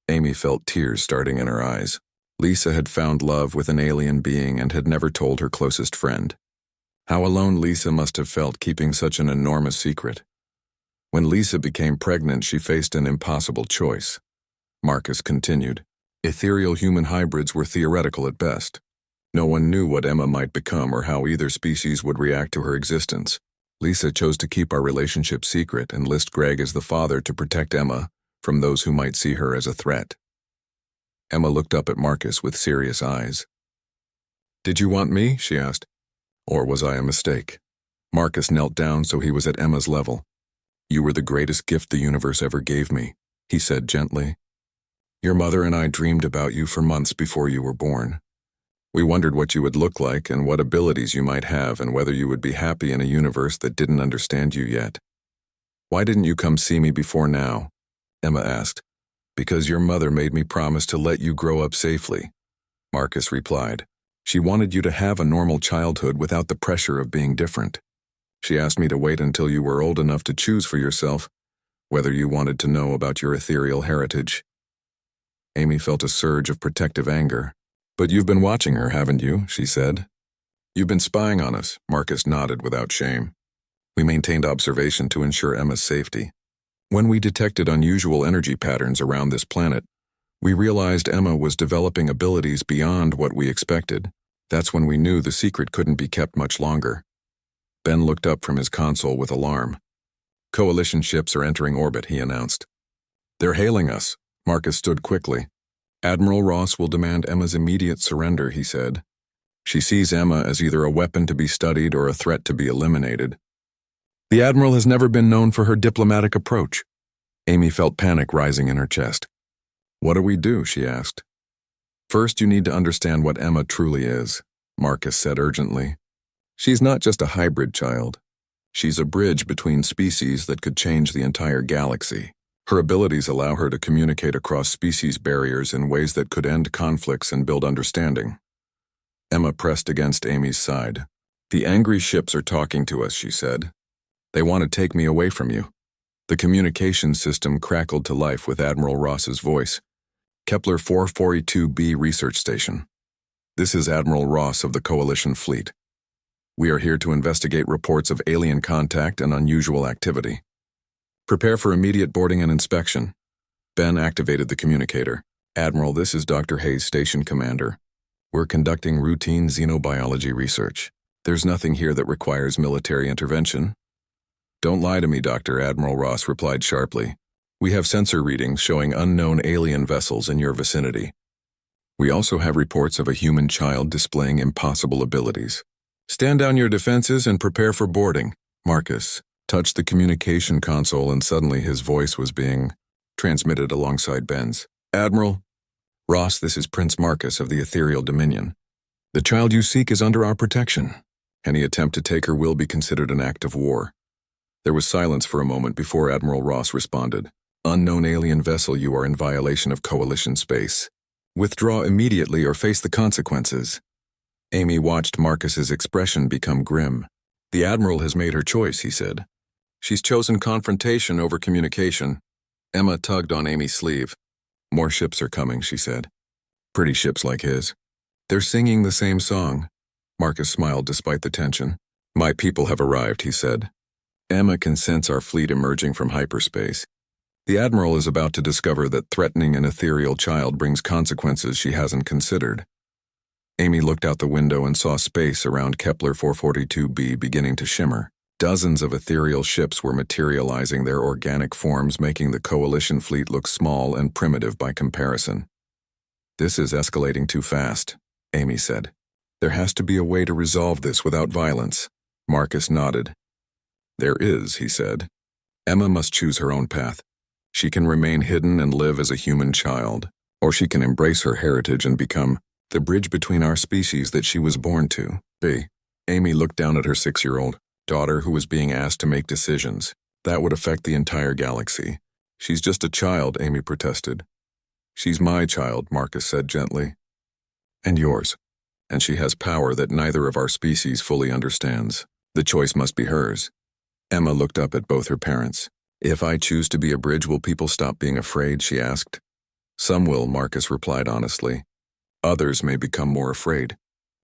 Amy felt tears starting in her eyes. Lisa had found love with an alien being and had never told her closest friend. How alone Lisa must have felt keeping such an enormous secret. When Lisa became pregnant, she faced an impossible choice. Marcus continued. Ethereal human hybrids were theoretical at best. No one knew what Emma might become or how either species would react to her existence. Lisa chose to keep our relationship secret and list Greg as the father to protect Emma from those who might see her as a threat. Emma looked up at Marcus with serious eyes. "Did you want me?" she asked. "Or was I a mistake?" Marcus knelt down so he was at Emma's level. "You were the greatest gift the universe ever gave me," he said gently. "Your mother and I dreamed about you for months before you were born. We wondered what you would look like and what abilities you might have and whether you would be happy in a universe that didn't understand you yet." "Why didn't you come see me before now?" Emma asked. "Because your mother made me promise to let you grow up safely," Marcus replied. "She wanted you to have a normal childhood without the pressure of being different. She asked me to wait until you were old enough to choose for yourself whether you wanted to know about your ethereal heritage." Amy felt a surge of protective anger. "But you've been watching her, haven't you?" she said. "You've been spying on us," Marcus nodded without shame. "We maintained observation to ensure Emma's safety. When we detected unusual energy patterns around this planet, we realized Emma was developing abilities beyond what we expected. That's when we knew the secret couldn't be kept much longer." Ben looked up from his console with alarm. "Coalition ships are entering orbit," he announced. "They're hailing us." Marcus stood quickly. "Admiral Ross will demand Emma's immediate surrender," he said. "She sees Emma as either a weapon to be studied or a threat to be eliminated." "The Admiral has never been known for her diplomatic approach." Amy felt panic rising in her chest. "What do we do?" she asked. "First, you need to understand what Emma truly is," Marcus said urgently. "She's not just a hybrid child. She's a bridge between species that could change the entire galaxy. Her abilities allow her to communicate across species barriers in ways that could end conflicts and build understanding." Emma pressed against Amy's side. "The angry ships are talking to us," she said. "They want to take me away from you." The communication system crackled to life with Admiral Ross's voice. "Kepler 442b Research Station. This is Admiral Ross of the Coalition Fleet. We are here to investigate reports of alien contact and unusual activity. Prepare for immediate boarding and inspection." Ben activated the communicator. "Admiral, this is Dr. Hayes, Station Commander. We're conducting routine xenobiology research. There's nothing here that requires military intervention." "Don't lie to me, Doctor," Admiral Ross replied sharply. "We have sensor readings showing unknown alien vessels in your vicinity. We also have reports of a human child displaying impossible abilities. Stand down your defenses and prepare for boarding." Marcus touched the communication console and suddenly his voice was being transmitted alongside Ben's. "Admiral Ross, this is Prince Marcus of the Ethereal Dominion. The child you seek is under our protection. Any attempt to take her will be considered an act of war." There was silence for a moment before Admiral Ross responded. Unknown alien vessel, you are in violation of Coalition space. Withdraw immediately or face the consequences. Amy watched Marcus's expression become grim. The Admiral has made her choice, he said. She's chosen confrontation over communication. Emma tugged on Amy's sleeve. More ships are coming, she said. Pretty ships like his. They're singing the same song. Marcus smiled despite the tension. My people have arrived, he said. Emma can sense our fleet emerging from hyperspace. The Admiral is about to discover that threatening an ethereal child brings consequences she hasn't considered. Amy looked out the window and saw space around Kepler 442b beginning to shimmer. Dozens of ethereal ships were materializing their organic forms, making the Coalition fleet look small and primitive by comparison. This is escalating too fast, Amy said. There has to be a way to resolve this without violence. Marcus nodded. There is, he said. Emma must choose her own path. She can remain hidden and live as a human child, or she can embrace her heritage and become the bridge between our species that she was born to. Amy looked down at her 6-year-old daughter who was being asked to make decisions. That would affect the entire galaxy. She's just a child, Amy protested. She's my child, Marcus said gently. And yours. And she has power that neither of our species fully understands. The choice must be hers. Emma looked up at both her parents. If I choose to be a bridge, will people stop being afraid, she asked. Some will, Marcus replied honestly. Others may become more afraid.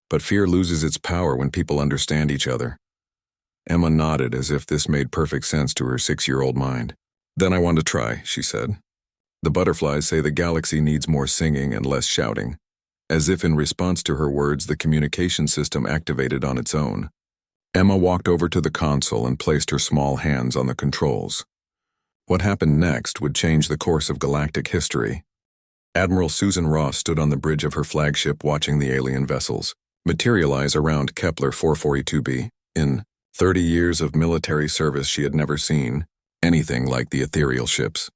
But fear loses its power when people understand each other. Emma nodded as if this made perfect sense to her 6-year-old mind. Then I want to try, she said. The butterflies say the galaxy needs more singing and less shouting. As if in response to her words, the communication system activated on its own. Emma walked over to the console and placed her small hands on the controls. What happened next would change the course of galactic history. Admiral Susan Ross stood on the bridge of her flagship watching the alien vessels materialize around Kepler 442b. In 30 years of military service, she had never seen anything like the ethereal ships.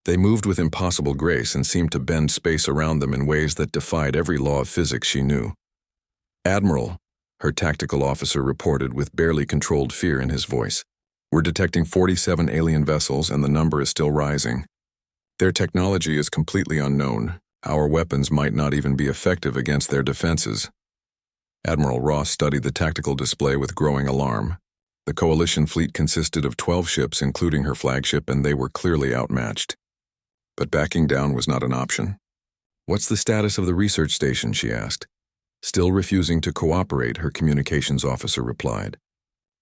They moved with impossible grace and seemed to bend space around them in ways that defied every law of physics she knew. Admiral, her tactical officer reported with barely controlled fear in his voice. We're detecting 47 alien vessels and the number is still rising. Their technology is completely unknown. Our weapons might not even be effective against their defenses. Admiral Ross studied the tactical display with growing alarm. The Coalition fleet consisted of 12 ships, including her flagship, and they were clearly outmatched. But backing down was not an option. What's the status of the research station, she asked. Still refusing to cooperate, her communications officer replied.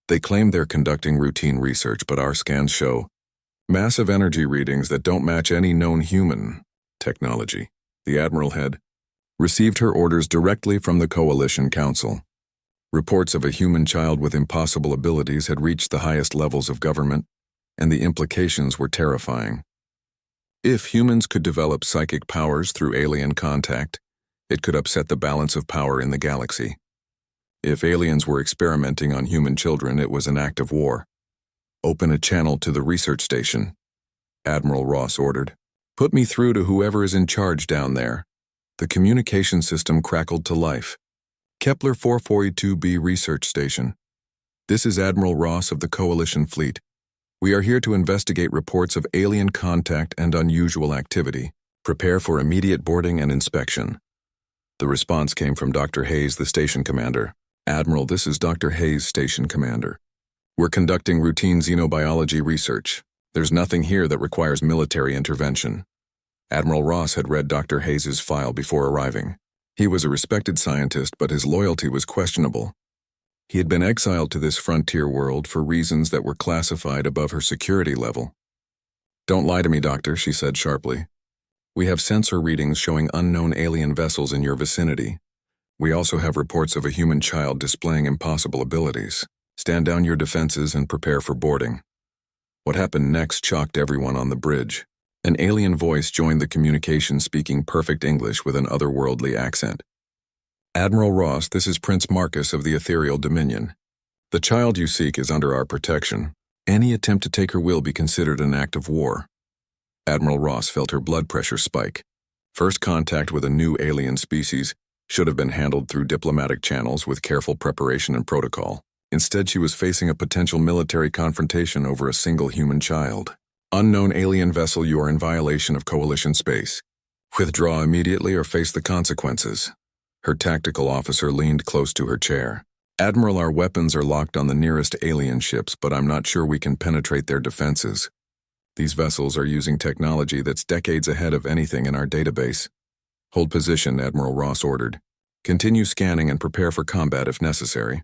They claim they're conducting routine research, but our scans show massive energy readings that don't match any known human technology. The Admiral had received her orders directly from the Coalition Council. Reports of a human child with impossible abilities had reached the highest levels of government, and the implications were terrifying. If humans could develop psychic powers through alien contact, it could upset the balance of power in the galaxy. If aliens were experimenting on human children, it was an act of war. Open a channel to the research station, Admiral Ross ordered. Put me through to whoever is in charge down there. The communication system crackled to life. Kepler 442b Research Station. This is Admiral Ross of the Coalition Fleet. We are here to investigate reports of alien contact and unusual activity. Prepare for immediate boarding and inspection. The response came from Dr. Hayes, the station commander. Admiral, this is Dr. Hayes, station commander. We're conducting routine xenobiology research. There's nothing here that requires military intervention. Admiral Ross had read Dr. Hayes's file before arriving. He was a respected scientist, but his loyalty was questionable. He had been exiled to this frontier world for reasons that were classified above her security level. Don't lie to me, Doctor, she said sharply. We have sensor readings showing unknown alien vessels in your vicinity. We also have reports of a human child displaying impossible abilities. Stand down your defenses and prepare for boarding. What happened next shocked everyone on the bridge. An alien voice joined the communication, speaking perfect English with an otherworldly accent. Admiral Ross, this is Prince Marcus of the Ethereal Dominion. The child you seek is under our protection. Any attempt to take her will be considered an act of war. Admiral Ross felt her blood pressure spike. First contact with a new alien species should have been handled through diplomatic channels with careful preparation and protocol. Instead, she was facing a potential military confrontation over a single human child. Unknown alien vessel, you are in violation of Coalition space. Withdraw immediately or face the consequences. Her tactical officer leaned close to her chair. Admiral, our weapons are locked on the nearest alien ships, but I'm not sure we can penetrate their defenses. These vessels are using technology that's decades ahead of anything in our database. Hold position, Admiral Ross ordered. Continue scanning and prepare for combat if necessary.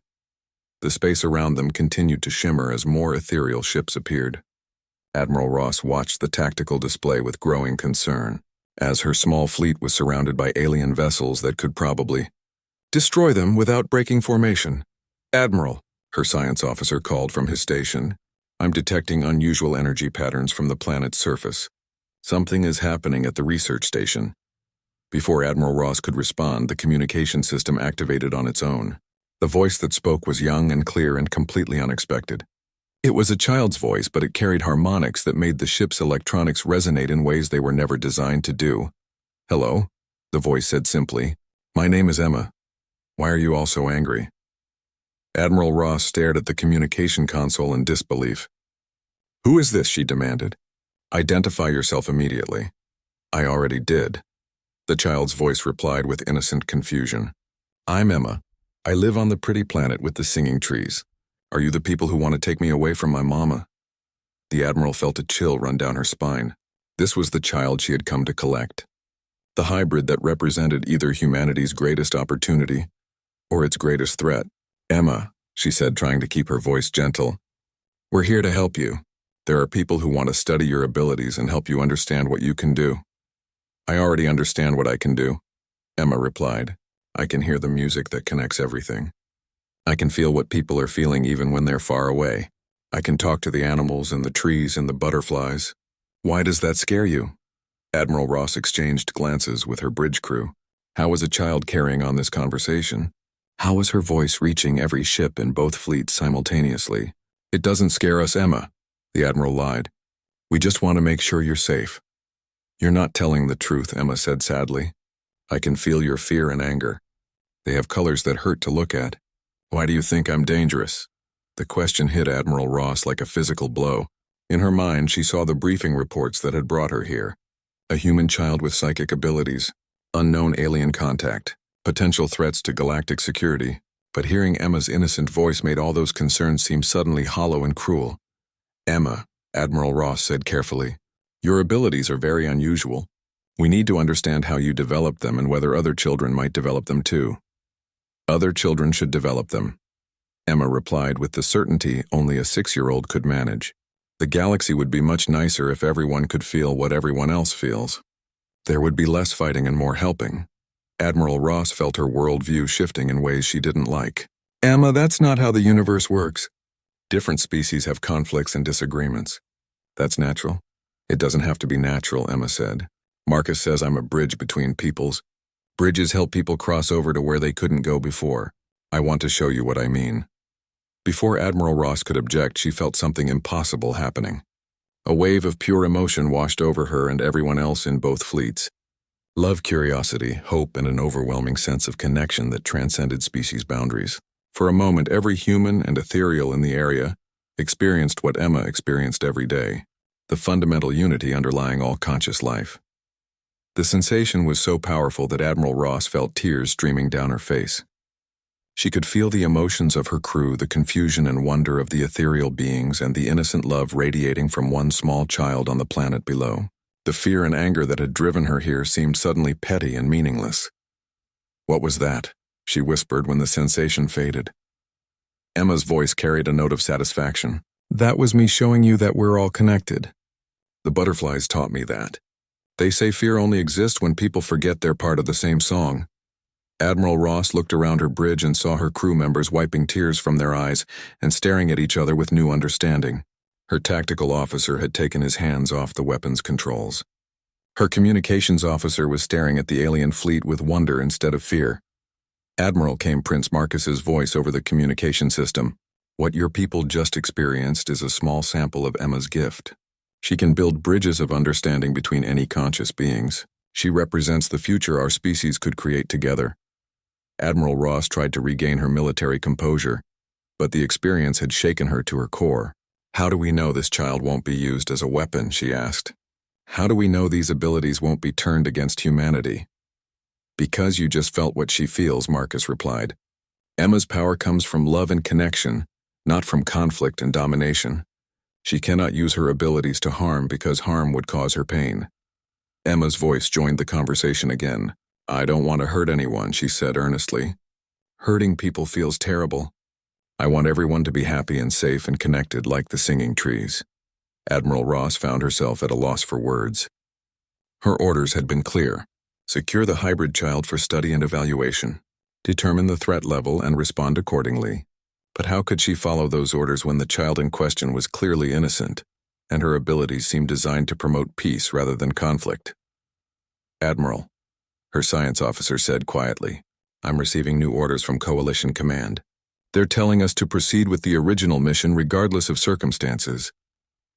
The space around them continued to shimmer as more ethereal ships appeared. Admiral Ross watched the tactical display with growing concern, as her small fleet was surrounded by alien vessels that could probably destroy them without breaking formation. Admiral, her science officer called from his station, I'm detecting unusual energy patterns from the planet's surface. Something is happening at the research station. Before Admiral Ross could respond, the communication system activated on its own. The voice that spoke was young and clear and completely unexpected. It was a child's voice, but it carried harmonics that made the ship's electronics resonate in ways they were never designed to do. Hello, the voice said simply. My name is Emma. Why are you all so angry? Admiral Ross stared at the communication console in disbelief. Who is this? She demanded. Identify yourself immediately. I already did. The child's voice replied with innocent confusion. I'm Emma. I live on the pretty planet with the singing trees. Are you the people who want to take me away from my mama? The Admiral felt a chill run down her spine. This was the child she had come to collect. The hybrid that represented either humanity's greatest opportunity or its greatest threat. Emma, she said, trying to keep her voice gentle. We're here to help you. There are people who want to study your abilities and help you understand what you can do. I already understand what I can do, Emma replied. I can hear the music that connects everything. I can feel what people are feeling even when they're far away. I can talk to the animals and the trees and the butterflies. Why does that scare you? Admiral Ross exchanged glances with her bridge crew. How was a child carrying on this conversation? How was her voice reaching every ship in both fleets simultaneously? It doesn't scare us, Emma, the Admiral lied. We just want to make sure you're safe. You're not telling the truth, Emma said sadly. I can feel your fear and anger. They have colors that hurt to look at. Why do you think I'm dangerous? The question hit Admiral Ross like a physical blow. In her mind, she saw the briefing reports that had brought her here. A human child with psychic abilities, unknown alien contact, potential threats to galactic security. But hearing Emma's innocent voice made all those concerns seem suddenly hollow and cruel. Emma, Admiral Ross said carefully, your abilities are very unusual. We need to understand how you developed them and whether other children might develop them too. Other children should develop them, Emma replied with the certainty only a 6-year-old could manage. The galaxy would be much nicer if everyone could feel what everyone else feels. There would be less fighting and more helping. Admiral Ross felt her worldview shifting in ways she didn't like. Emma, that's not how the universe works. Different species have conflicts and disagreements. That's natural. It doesn't have to be natural, Emma said. Marcus says I'm a bridge between peoples. Bridges help people cross over to where they couldn't go before. I want to show you what I mean. Before Admiral Ross could object, she felt something impossible happening. A wave of pure emotion washed over her and everyone else in both fleets. Love, curiosity, hope, and an overwhelming sense of connection that transcended species boundaries. For a moment, every human and ethereal in the area experienced what Emma experienced every day, the fundamental unity underlying all conscious life. The sensation was so powerful that Admiral Ross felt tears streaming down her face. She could feel the emotions of her crew, the confusion and wonder of the ethereal beings, and the innocent love radiating from one small child on the planet below. The fear and anger that had driven her here seemed suddenly petty and meaningless. What was that? She whispered when the sensation faded. Emma's voice carried a note of satisfaction. That was me showing you that we're all connected. The butterflies taught me that. They say fear only exists when people forget they're part of the same song. Admiral Ross looked around her bridge and saw her crew members wiping tears from their eyes and staring at each other with new understanding. Her tactical officer had taken his hands off the weapons controls. Her communications officer was staring at the alien fleet with wonder instead of fear. Admiral, came Prince Marcus's voice over the communication system. What your people just experienced is a small sample of Emma's gift. She can build bridges of understanding between any conscious beings. She represents the future our species could create together. Admiral Ross tried to regain her military composure, but the experience had shaken her to her core. How do we know this child won't be used as a weapon, she asked. How do we know these abilities won't be turned against humanity? Because you just felt what she feels, Marcus replied. Emma's power comes from love and connection, not from conflict and domination. She cannot use her abilities to harm because harm would cause her pain. Emma's voice joined the conversation again. I don't want to hurt anyone, she said earnestly. Hurting people feels terrible. I want everyone to be happy and safe and connected like the singing trees. Admiral Ross found herself at a loss for words. Her orders had been clear. Secure the hybrid child for study and evaluation. Determine the threat level and respond accordingly. But how could she follow those orders when the child in question was clearly innocent, and her abilities seemed designed to promote peace rather than conflict? Admiral, her science officer said quietly, I'm receiving new orders from Coalition Command. They're telling us to proceed with the original mission regardless of circumstances.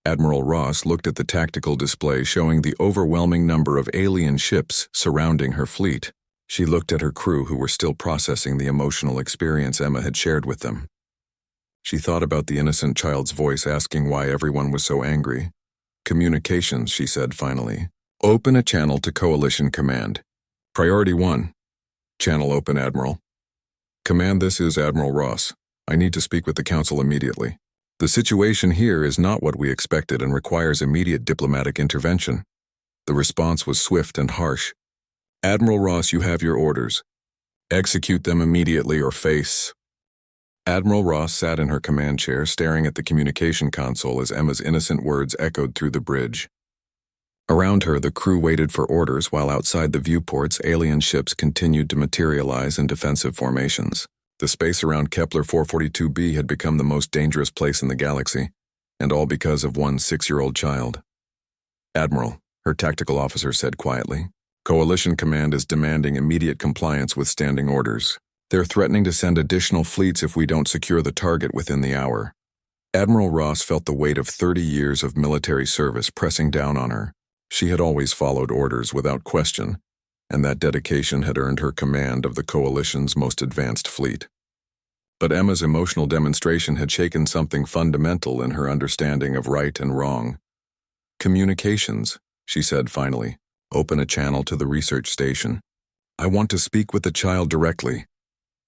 Admiral Ross looked at the tactical display showing the overwhelming number of alien ships surrounding her fleet. She looked at her crew who were still processing the emotional experience Emma had shared with them. She thought about the innocent child's voice asking why everyone was so angry. Communications, she said finally. Open a channel to Coalition Command. Priority 1. Channel open, Admiral. Command, this is Admiral Ross. I need to speak with the Council immediately. The situation here is not what we expected and requires immediate diplomatic intervention. The response was swift and harsh. Admiral Ross, you have your orders. Execute them immediately or face. Admiral Ross sat in her command chair staring at the communication console as Emma's innocent words echoed through the bridge. Around her, the crew waited for orders while outside the viewports, alien ships continued to materialize in defensive formations. The space around Kepler 442b had become the most dangerous place in the galaxy, and all because of one 6-year-old child. Admiral, her tactical officer said quietly, Coalition Command is demanding immediate compliance with standing orders. They're threatening to send additional fleets if we don't secure the target within the hour. Admiral Ross felt the weight of 30 years of military service pressing down on her. She had always followed orders without question, and that dedication had earned her command of the Coalition's most advanced fleet. But Emma's emotional demonstration had shaken something fundamental in her understanding of right and wrong. Communications, she said finally. Open a channel to the research station. I want to speak with the child directly.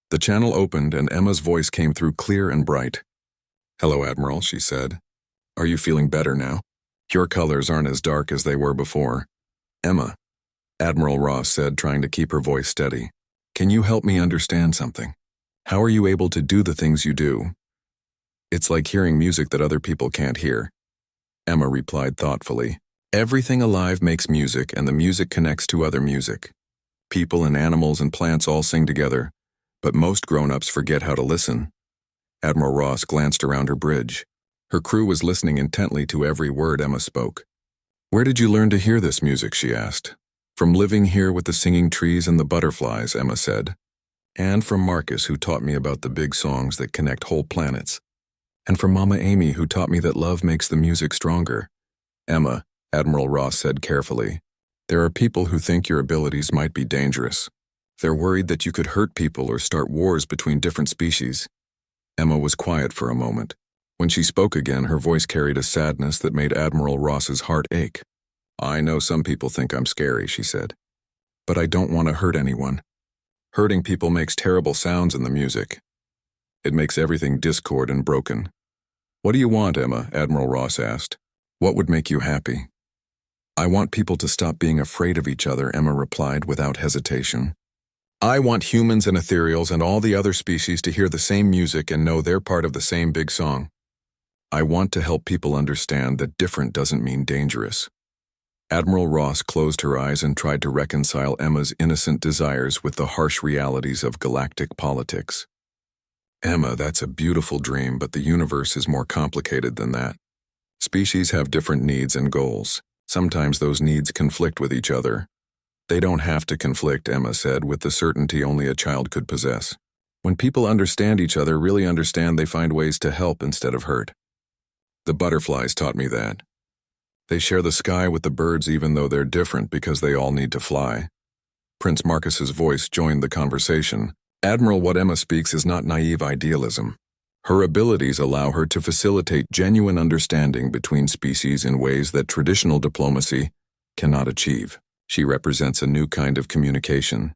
The channel opened and Emma's voice came through clear and bright. Hello, Admiral, she said. Are you feeling better now? Your colors aren't as dark as they were before. Emma, Admiral Ross said, trying to keep her voice steady. Can you help me understand something? How are you able to do the things you do? It's like hearing music that other people can't hear. Emma replied thoughtfully. Everything alive makes music, and the music connects to other music. People and animals and plants all sing together, but most grown-ups forget how to listen. Admiral Ross glanced around her bridge. Her crew was listening intently to every word Emma spoke. Where did you learn to hear this music, she asked. From living here with the singing trees and the butterflies, Emma said. And from Marcus, who taught me about the big songs that connect whole planets. And from Mama Amy, who taught me that love makes the music stronger. Emma, Admiral Ross said carefully, there are people who think your abilities might be dangerous. They're worried that you could hurt people or start wars between different species. Emma was quiet for a moment. When she spoke again, her voice carried a sadness that made Admiral Ross's heart ache. I know some people think I'm scary, she said. But I don't want to hurt anyone. Hurting people makes terrible sounds in the music. It makes everything discord and broken. What do you want, Emma? Admiral Ross asked. What would make you happy? I want people to stop being afraid of each other, Emma replied without hesitation. I want humans and ethereals and all the other species to hear the same music and know they're part of the same big song. I want to help people understand that different doesn't mean dangerous. Admiral Ross closed her eyes and tried to reconcile Emma's innocent desires with the harsh realities of galactic politics. Emma, that's a beautiful dream, but the universe is more complicated than that. Species have different needs and goals. Sometimes those needs conflict with each other. They don't have to conflict, Emma said, with the certainty only a child could possess. When people understand each other, really understand, they find ways to help instead of hurt. The butterflies taught me that. They share the sky with the birds even though they're different because they all need to fly. Prince Marcus's voice joined the conversation. Admiral, what Emma speaks is not naive idealism. Her abilities allow her to facilitate genuine understanding between species in ways that traditional diplomacy cannot achieve. She represents a new kind of communication.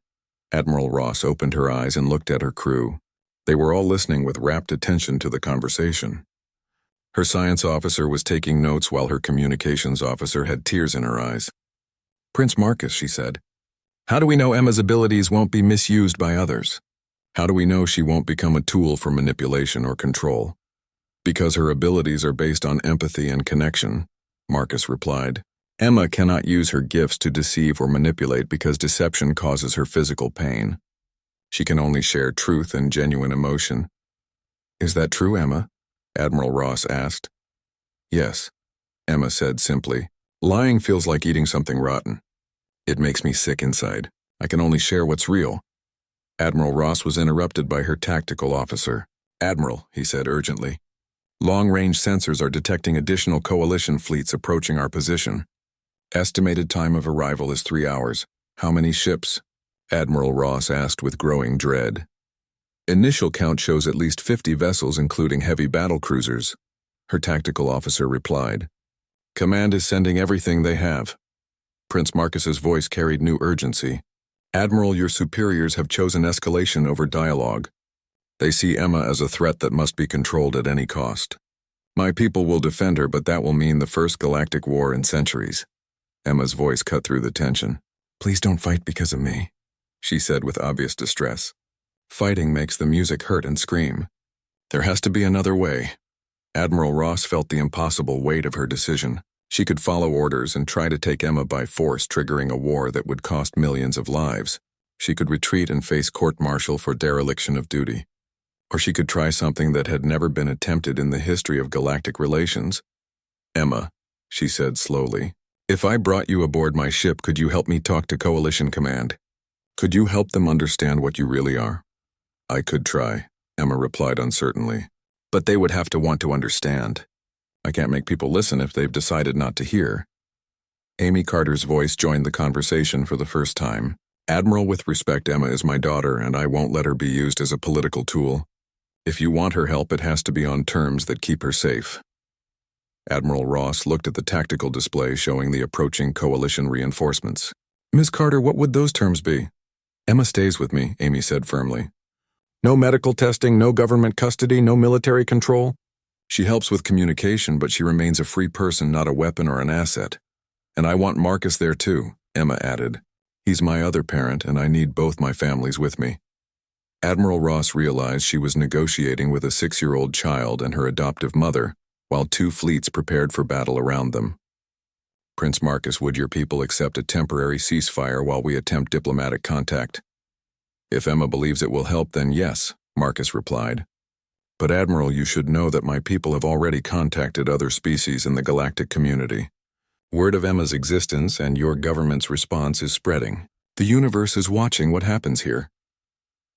Admiral Ross opened her eyes and looked at her crew. They were all listening with rapt attention to the conversation. Her science officer was taking notes while her communications officer had tears in her eyes. "Prince Marcus," she said, "how do we know Emma's abilities won't be misused by others? How do we know she won't become a tool for manipulation or control?" "Because her abilities are based on empathy and connection," Marcus replied. "Emma cannot use her gifts to deceive or manipulate because deception causes her physical pain. She can only share truth and genuine emotion." "Is that true, Emma?" Admiral Ross asked. "Yes," Emma said simply. "Lying feels like eating something rotten. It makes me sick inside. I can only share what's real." Admiral Ross was interrupted by her tactical officer. "Admiral," he said urgently, "long-range sensors are detecting additional coalition fleets approaching our position. Estimated time of arrival is 3 hours. How many ships?" Admiral Ross asked with growing dread. "Initial count shows at least 50 vessels including heavy battle cruisers," her tactical officer replied. "Command is sending everything they have." Prince Marcus's voice carried new urgency. "Admiral, your superiors have chosen escalation over dialogue. They see Emma as a threat that must be controlled at any cost. My people will defend her, but that will mean the first galactic war in centuries." Emma's voice cut through the tension. "Please don't fight because of me," she said with obvious distress. "Fighting makes the music hurt and scream. There has to be another way." Admiral Ross felt the impossible weight of her decision. She could follow orders and try to take Emma by force, triggering a war that would cost millions of lives. She could retreat and face court-martial for dereliction of duty. Or she could try something that had never been attempted in the history of galactic relations. "Emma," she said slowly, "if I brought you aboard my ship, could you help me talk to Coalition Command? Could you help them understand what you really are?" "I could try," Emma replied uncertainly. "But they would have to want to understand. I can't make people listen if they've decided not to hear." Amy Carter's voice joined the conversation for the first time. "Admiral, with respect, Emma is my daughter, and I won't let her be used as a political tool. If you want her help, it has to be on terms that keep her safe." Admiral Ross looked at the tactical display showing the approaching coalition reinforcements. "Ms. Carter, what would those terms be?" "Emma stays with me," Amy said firmly. "No medical testing, no government custody, no military control?" "She helps with communication, but she remains a free person, not a weapon or an asset. And I want Marcus there too," Emma added. "He's my other parent, and I need both my families with me." Admiral Ross realized she was negotiating with a 6-year-old child and her adoptive mother, while 2 fleets prepared for battle around them. "Prince Marcus, would your people accept a temporary ceasefire while we attempt diplomatic contact?" "If Emma believes it will help, then yes," Marcus replied. "But Admiral, you should know that my people have already contacted other species in the galactic community. Word of Emma's existence and your government's response is spreading. The universe is watching what happens here."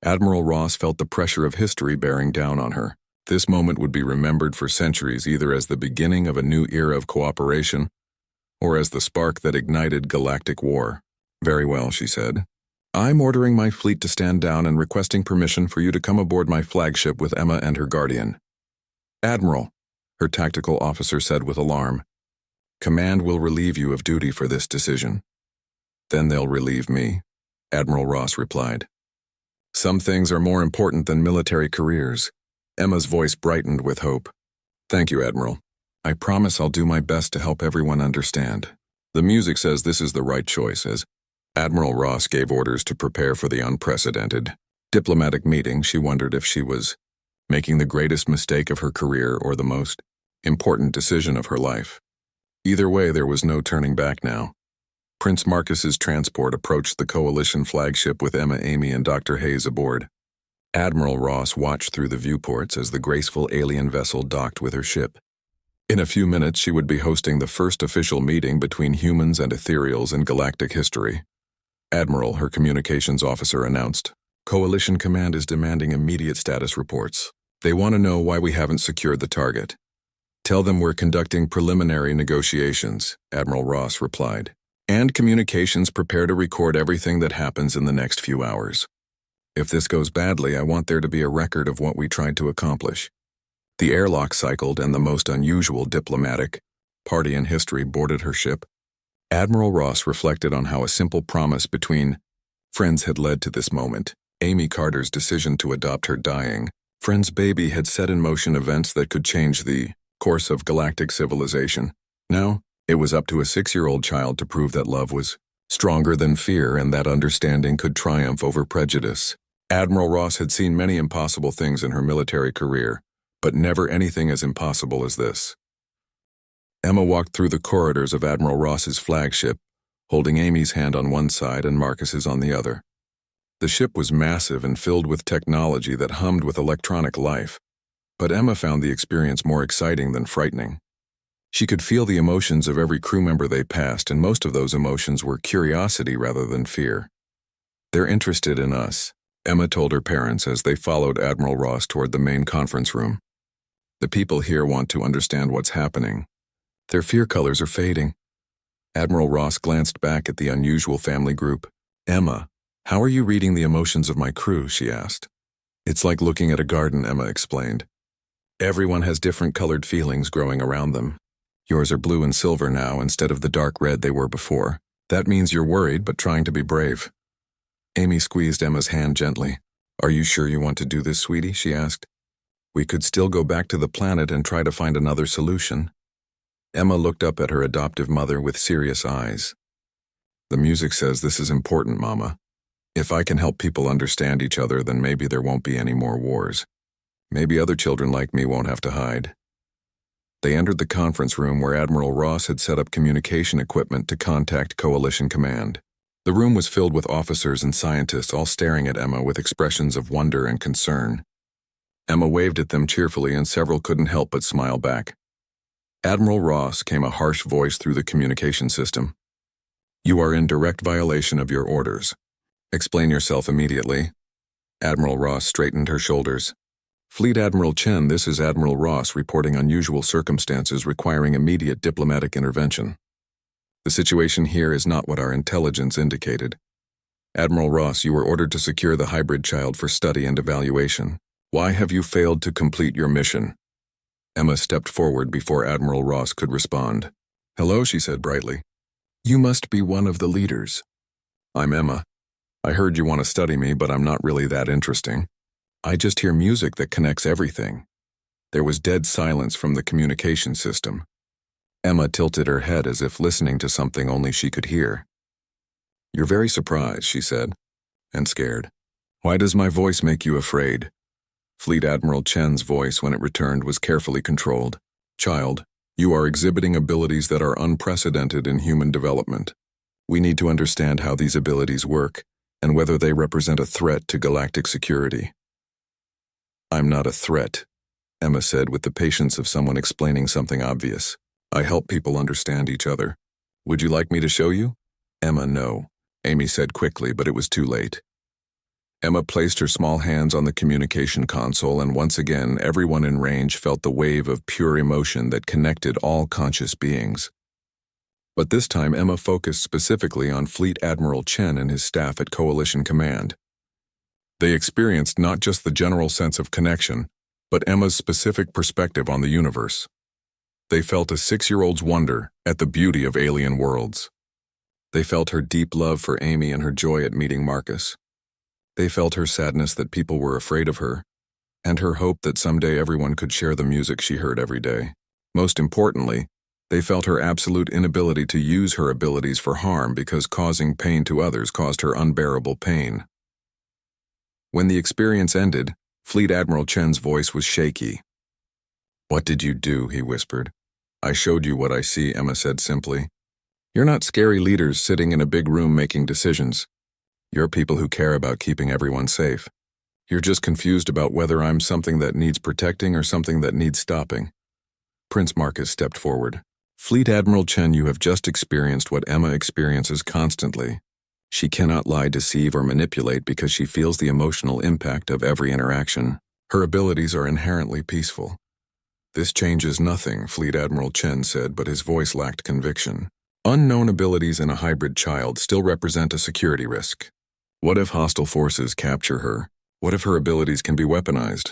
Admiral Ross felt the pressure of history bearing down on her. This moment would be remembered for centuries, either as the beginning of a new era of cooperation or as the spark that ignited galactic war. "Very well," she said. "I'm ordering my fleet to stand down and requesting permission for you to come aboard my flagship with Emma and her guardian." "Admiral," her tactical officer said with alarm, "Command will relieve you of duty for this decision." "Then they'll relieve me," Admiral Ross replied. "Some things are more important than military careers." Emma's voice brightened with hope. "Thank you, Admiral. I promise I'll do my best to help everyone understand. The music says this is the right choice," as Admiral Ross gave orders to prepare for the unprecedented diplomatic meeting. She wondered if she was making the greatest mistake of her career or the most important decision of her life. Either way, there was no turning back now. Prince Marcus's transport approached the coalition flagship with Emma, Amy, and Dr. Hayes aboard. Admiral Ross watched through the viewports as the graceful alien vessel docked with her ship. In a few minutes, she would be hosting the first official meeting between humans and ethereals in galactic history. "Admiral," her communications officer announced, "Coalition Command is demanding immediate status reports. They want to know why we haven't secured the target." "Tell them we're conducting preliminary negotiations," Admiral Ross replied. "And communications prepare to record everything that happens in the next few hours. If this goes badly, I want there to be a record of what we tried to accomplish." The airlock cycled and the most unusual diplomatic party in history boarded her ship. Admiral Ross reflected on how a simple promise between friends had led to this moment. Amy Carter's decision to adopt her dying friend's baby had set in motion events that could change the course of galactic civilization. Now, it was up to a 6-year-old child to prove that love was stronger than fear and that understanding could triumph over prejudice. Admiral Ross had seen many impossible things in her military career, but never anything as impossible as this. Emma walked through the corridors of Admiral Ross's flagship, holding Amy's hand on one side and Marcus's on the other. The ship was massive and filled with technology that hummed with electronic life, but Emma found the experience more exciting than frightening. She could feel the emotions of every crew member they passed, and most of those emotions were curiosity rather than fear. "They're interested in us," Emma told her parents as they followed Admiral Ross toward the main conference room. "The people here want to understand what's happening. Their fear colors are fading." Admiral Ross glanced back at the unusual family group. "Emma, how are you reading the emotions of my crew?" she asked. "It's like looking at a garden," Emma explained. "Everyone has different colored feelings growing around them. Yours are blue and silver now instead of the dark red they were before. That means you're worried but trying to be brave." Amy squeezed Emma's hand gently. "Are you sure you want to do this, sweetie?" she asked. "We could still go back to the planet and try to find another solution." Emma looked up at her adoptive mother with serious eyes. "The music says this is important, Mama. If I can help people understand each other, then maybe there won't be any more wars. Maybe other children like me won't have to hide." They entered the conference room where Admiral Ross had set up communication equipment to contact Coalition Command. The room was filled with officers and scientists all staring at Emma with expressions of wonder and concern. Emma waved at them cheerfully and several couldn't help but smile back. "Admiral Ross," came a harsh voice through the communication system. "You are in direct violation of your orders. Explain yourself immediately." Admiral Ross straightened her shoulders. "Fleet Admiral Chen, this is Admiral Ross reporting unusual circumstances requiring immediate diplomatic intervention. The situation here is not what our intelligence indicated. Admiral Ross, you were ordered to secure the hybrid child for study and evaluation. Why have you failed to complete your mission?" Emma stepped forward before Admiral Ross could respond. "Hello," she said brightly. "You must be one of the leaders." "I'm Emma. I heard you want to study me, but I'm not really that interesting. I just hear music that connects everything." There was dead silence from the communication system. Emma tilted her head as if listening to something only she could hear. "You're very surprised," she said, "and scared. Why does my voice make you afraid?" Fleet Admiral Chen's voice, when it returned, was carefully controlled. "Child, you are exhibiting abilities that are unprecedented in human development. We need to understand how these abilities work and whether they represent a threat to galactic security." "I'm not a threat," Emma said with the patience of someone explaining something obvious. "I help people understand each other. Would you like me to show you?" "Emma, no," Amy said quickly, but it was too late. Emma placed her small hands on the communication console, and once again everyone in range felt the wave of pure emotion that connected all conscious beings. But this time Emma focused specifically on Fleet Admiral Chen and his staff at Coalition Command. They experienced not just the general sense of connection, but Emma's specific perspective on the universe. They felt a 6-year-old's wonder at the beauty of alien worlds. They felt her deep love for Amy and her joy at meeting Marcus. They felt her sadness that people were afraid of her, and her hope that someday everyone could share the music she heard every day. Most importantly, they felt her absolute inability to use her abilities for harm because causing pain to others caused her unbearable pain. When the experience ended, Fleet Admiral Chen's voice was shaky. "What did you do?" he whispered. "I showed you what I see," Emma said simply. "You're not scary leaders sitting in a big room making decisions. You're people who care about keeping everyone safe. You're just confused about whether I'm something that needs protecting or something that needs stopping." Prince Marcus stepped forward. "Fleet Admiral Chen, you have just experienced what Emma experiences constantly. She cannot lie, deceive, or manipulate because she feels the emotional impact of every interaction. Her abilities are inherently peaceful." "This changes nothing," Fleet Admiral Chen said, but his voice lacked conviction. "Unknown abilities in a hybrid child still represent a security risk. What if hostile forces capture her? What if her abilities can be weaponized?"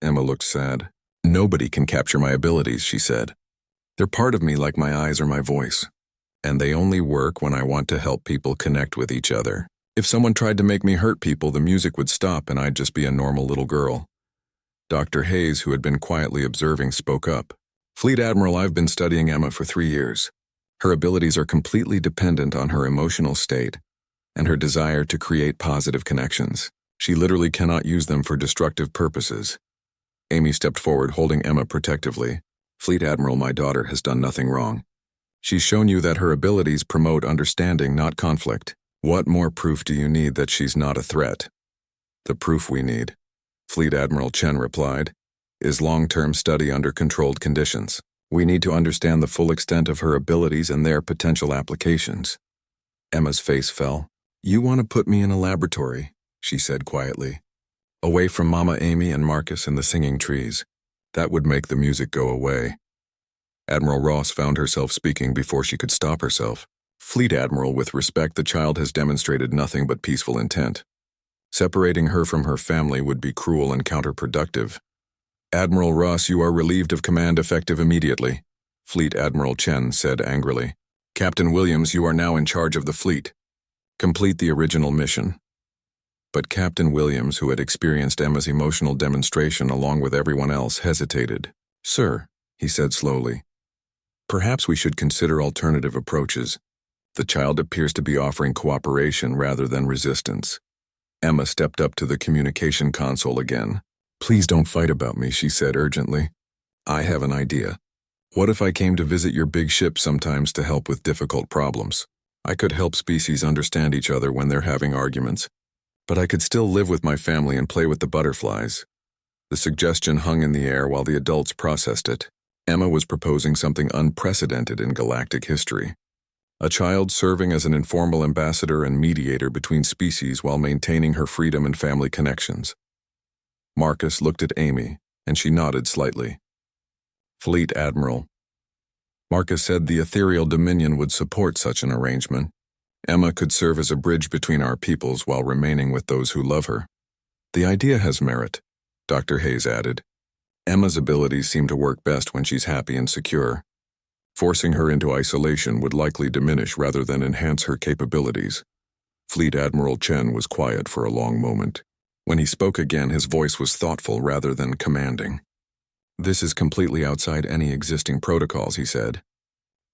Emma looked sad. Nobody can capture my abilities, she said. They're part of me like my eyes or my voice. And they only work when I want to help people connect with each other. If someone tried to make me hurt people, the music would stop and I'd just be a normal little girl. Dr. Hayes, who had been quietly observing, spoke up. Fleet Admiral, I've been studying Emma for 3 years. Her abilities are completely dependent on her emotional state and her desire to create positive connections. She literally cannot use them for destructive purposes. Amy stepped forward, holding Emma protectively. Fleet Admiral, my daughter has done nothing wrong. She's shown you that her abilities promote understanding, not conflict. What more proof do you need that she's not a threat? The proof we need, Fleet Admiral Chen replied, is long-term study under controlled conditions. We need to understand the full extent of her abilities and their potential applications. Emma's face fell. You want to put me in a laboratory, she said quietly. Away from Mama Amy and Marcus and the singing trees. That would make the music go away. Admiral Ross found herself speaking before she could stop herself. Fleet Admiral, with respect, the child has demonstrated nothing but peaceful intent. Separating her from her family would be cruel and counterproductive. Admiral Ross, you are relieved of command effective immediately, Fleet Admiral Chen said angrily. Captain Williams, you are now in charge of the fleet. Complete the original mission. But Captain Williams, who had experienced Emma's emotional demonstration along with everyone else, hesitated. Sir, he said slowly, perhaps we should consider alternative approaches. The child appears to be offering cooperation rather than resistance. Emma stepped up to the communication console again. Please don't fight about me, she said urgently. I have an idea. What if I came to visit your big ship sometimes to help with difficult problems? I could help species understand each other when they're having arguments. But I could still live with my family and play with the butterflies. The suggestion hung in the air while the adults processed it. Emma was proposing something unprecedented in galactic history. A child serving as an informal ambassador and mediator between species while maintaining her freedom and family connections. Marcus looked at Amy, and she nodded slightly. Fleet Admiral. Marcus said the ethereal dominion would support such an arrangement. Emma could serve as a bridge between our peoples while remaining with those who love her. The idea has merit, Dr. Hayes added. Emma's abilities seem to work best when she's happy and secure. Forcing her into isolation would likely diminish rather than enhance her capabilities. Fleet Admiral Chen was quiet for a long moment. When he spoke again, his voice was thoughtful rather than commanding. This is completely outside any existing protocols, he said.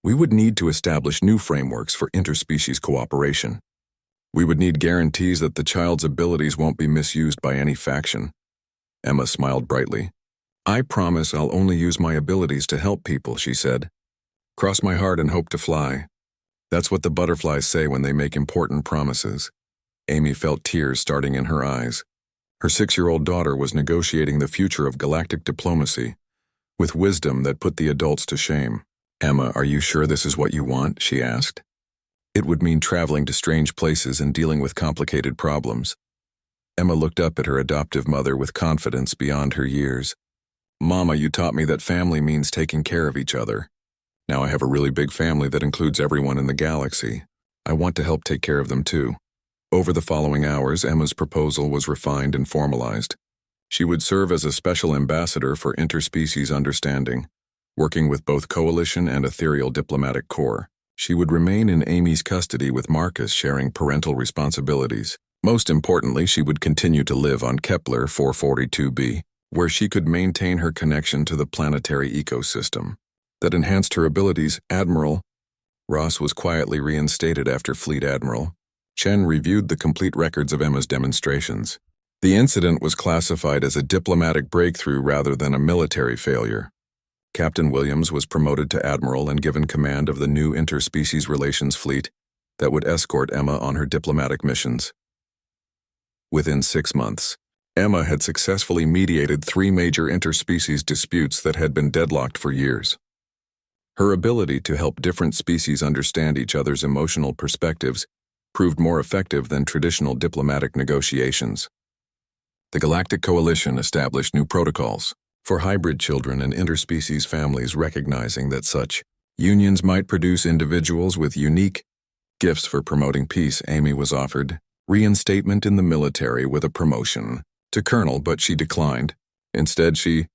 We would need to establish new frameworks for interspecies cooperation. We would need guarantees that the child's abilities won't be misused by any faction. Emma smiled brightly. I promise I'll only use my abilities to help people, she said. Cross my heart and hope to fly. That's what the butterflies say when they make important promises. Amy felt tears starting in her eyes. Her 6-year-old daughter was negotiating the future of galactic diplomacy, with wisdom that put the adults to shame. Emma, are you sure this is what you want? She asked. It would mean traveling to strange places and dealing with complicated problems. Emma looked up at her adoptive mother with confidence beyond her years. Mama, you taught me that family means taking care of each other. Now I have a really big family that includes everyone in the galaxy. I want to help take care of them too. Over the following hours, Emma's proposal was refined and formalized. She would serve as a special ambassador for interspecies understanding, working with both coalition and ethereal diplomatic corps. She would remain in Amy's custody with Marcus sharing parental responsibilities. Most importantly, she would continue to live on Kepler 442b, where she could maintain her connection to the planetary ecosystem. That enhanced her abilities. Admiral Ross was quietly reinstated after Fleet Admiral Chen reviewed the complete records of Emma's demonstrations. The incident was classified as a diplomatic breakthrough rather than a military failure. Captain Williams was promoted to Admiral and given command of the new interspecies relations fleet that would escort Emma on her diplomatic missions. Within 6 months, Emma had successfully mediated 3 major interspecies disputes that had been deadlocked for years. Her ability to help different species understand each other's emotional perspectives proved more effective than traditional diplomatic negotiations. The Galactic Coalition established new protocols for hybrid children and interspecies families, recognizing that such unions might produce individuals with unique gifts for promoting peace. Amy was offered reinstatement in the military with a promotion to colonel, but she declined. Instead, she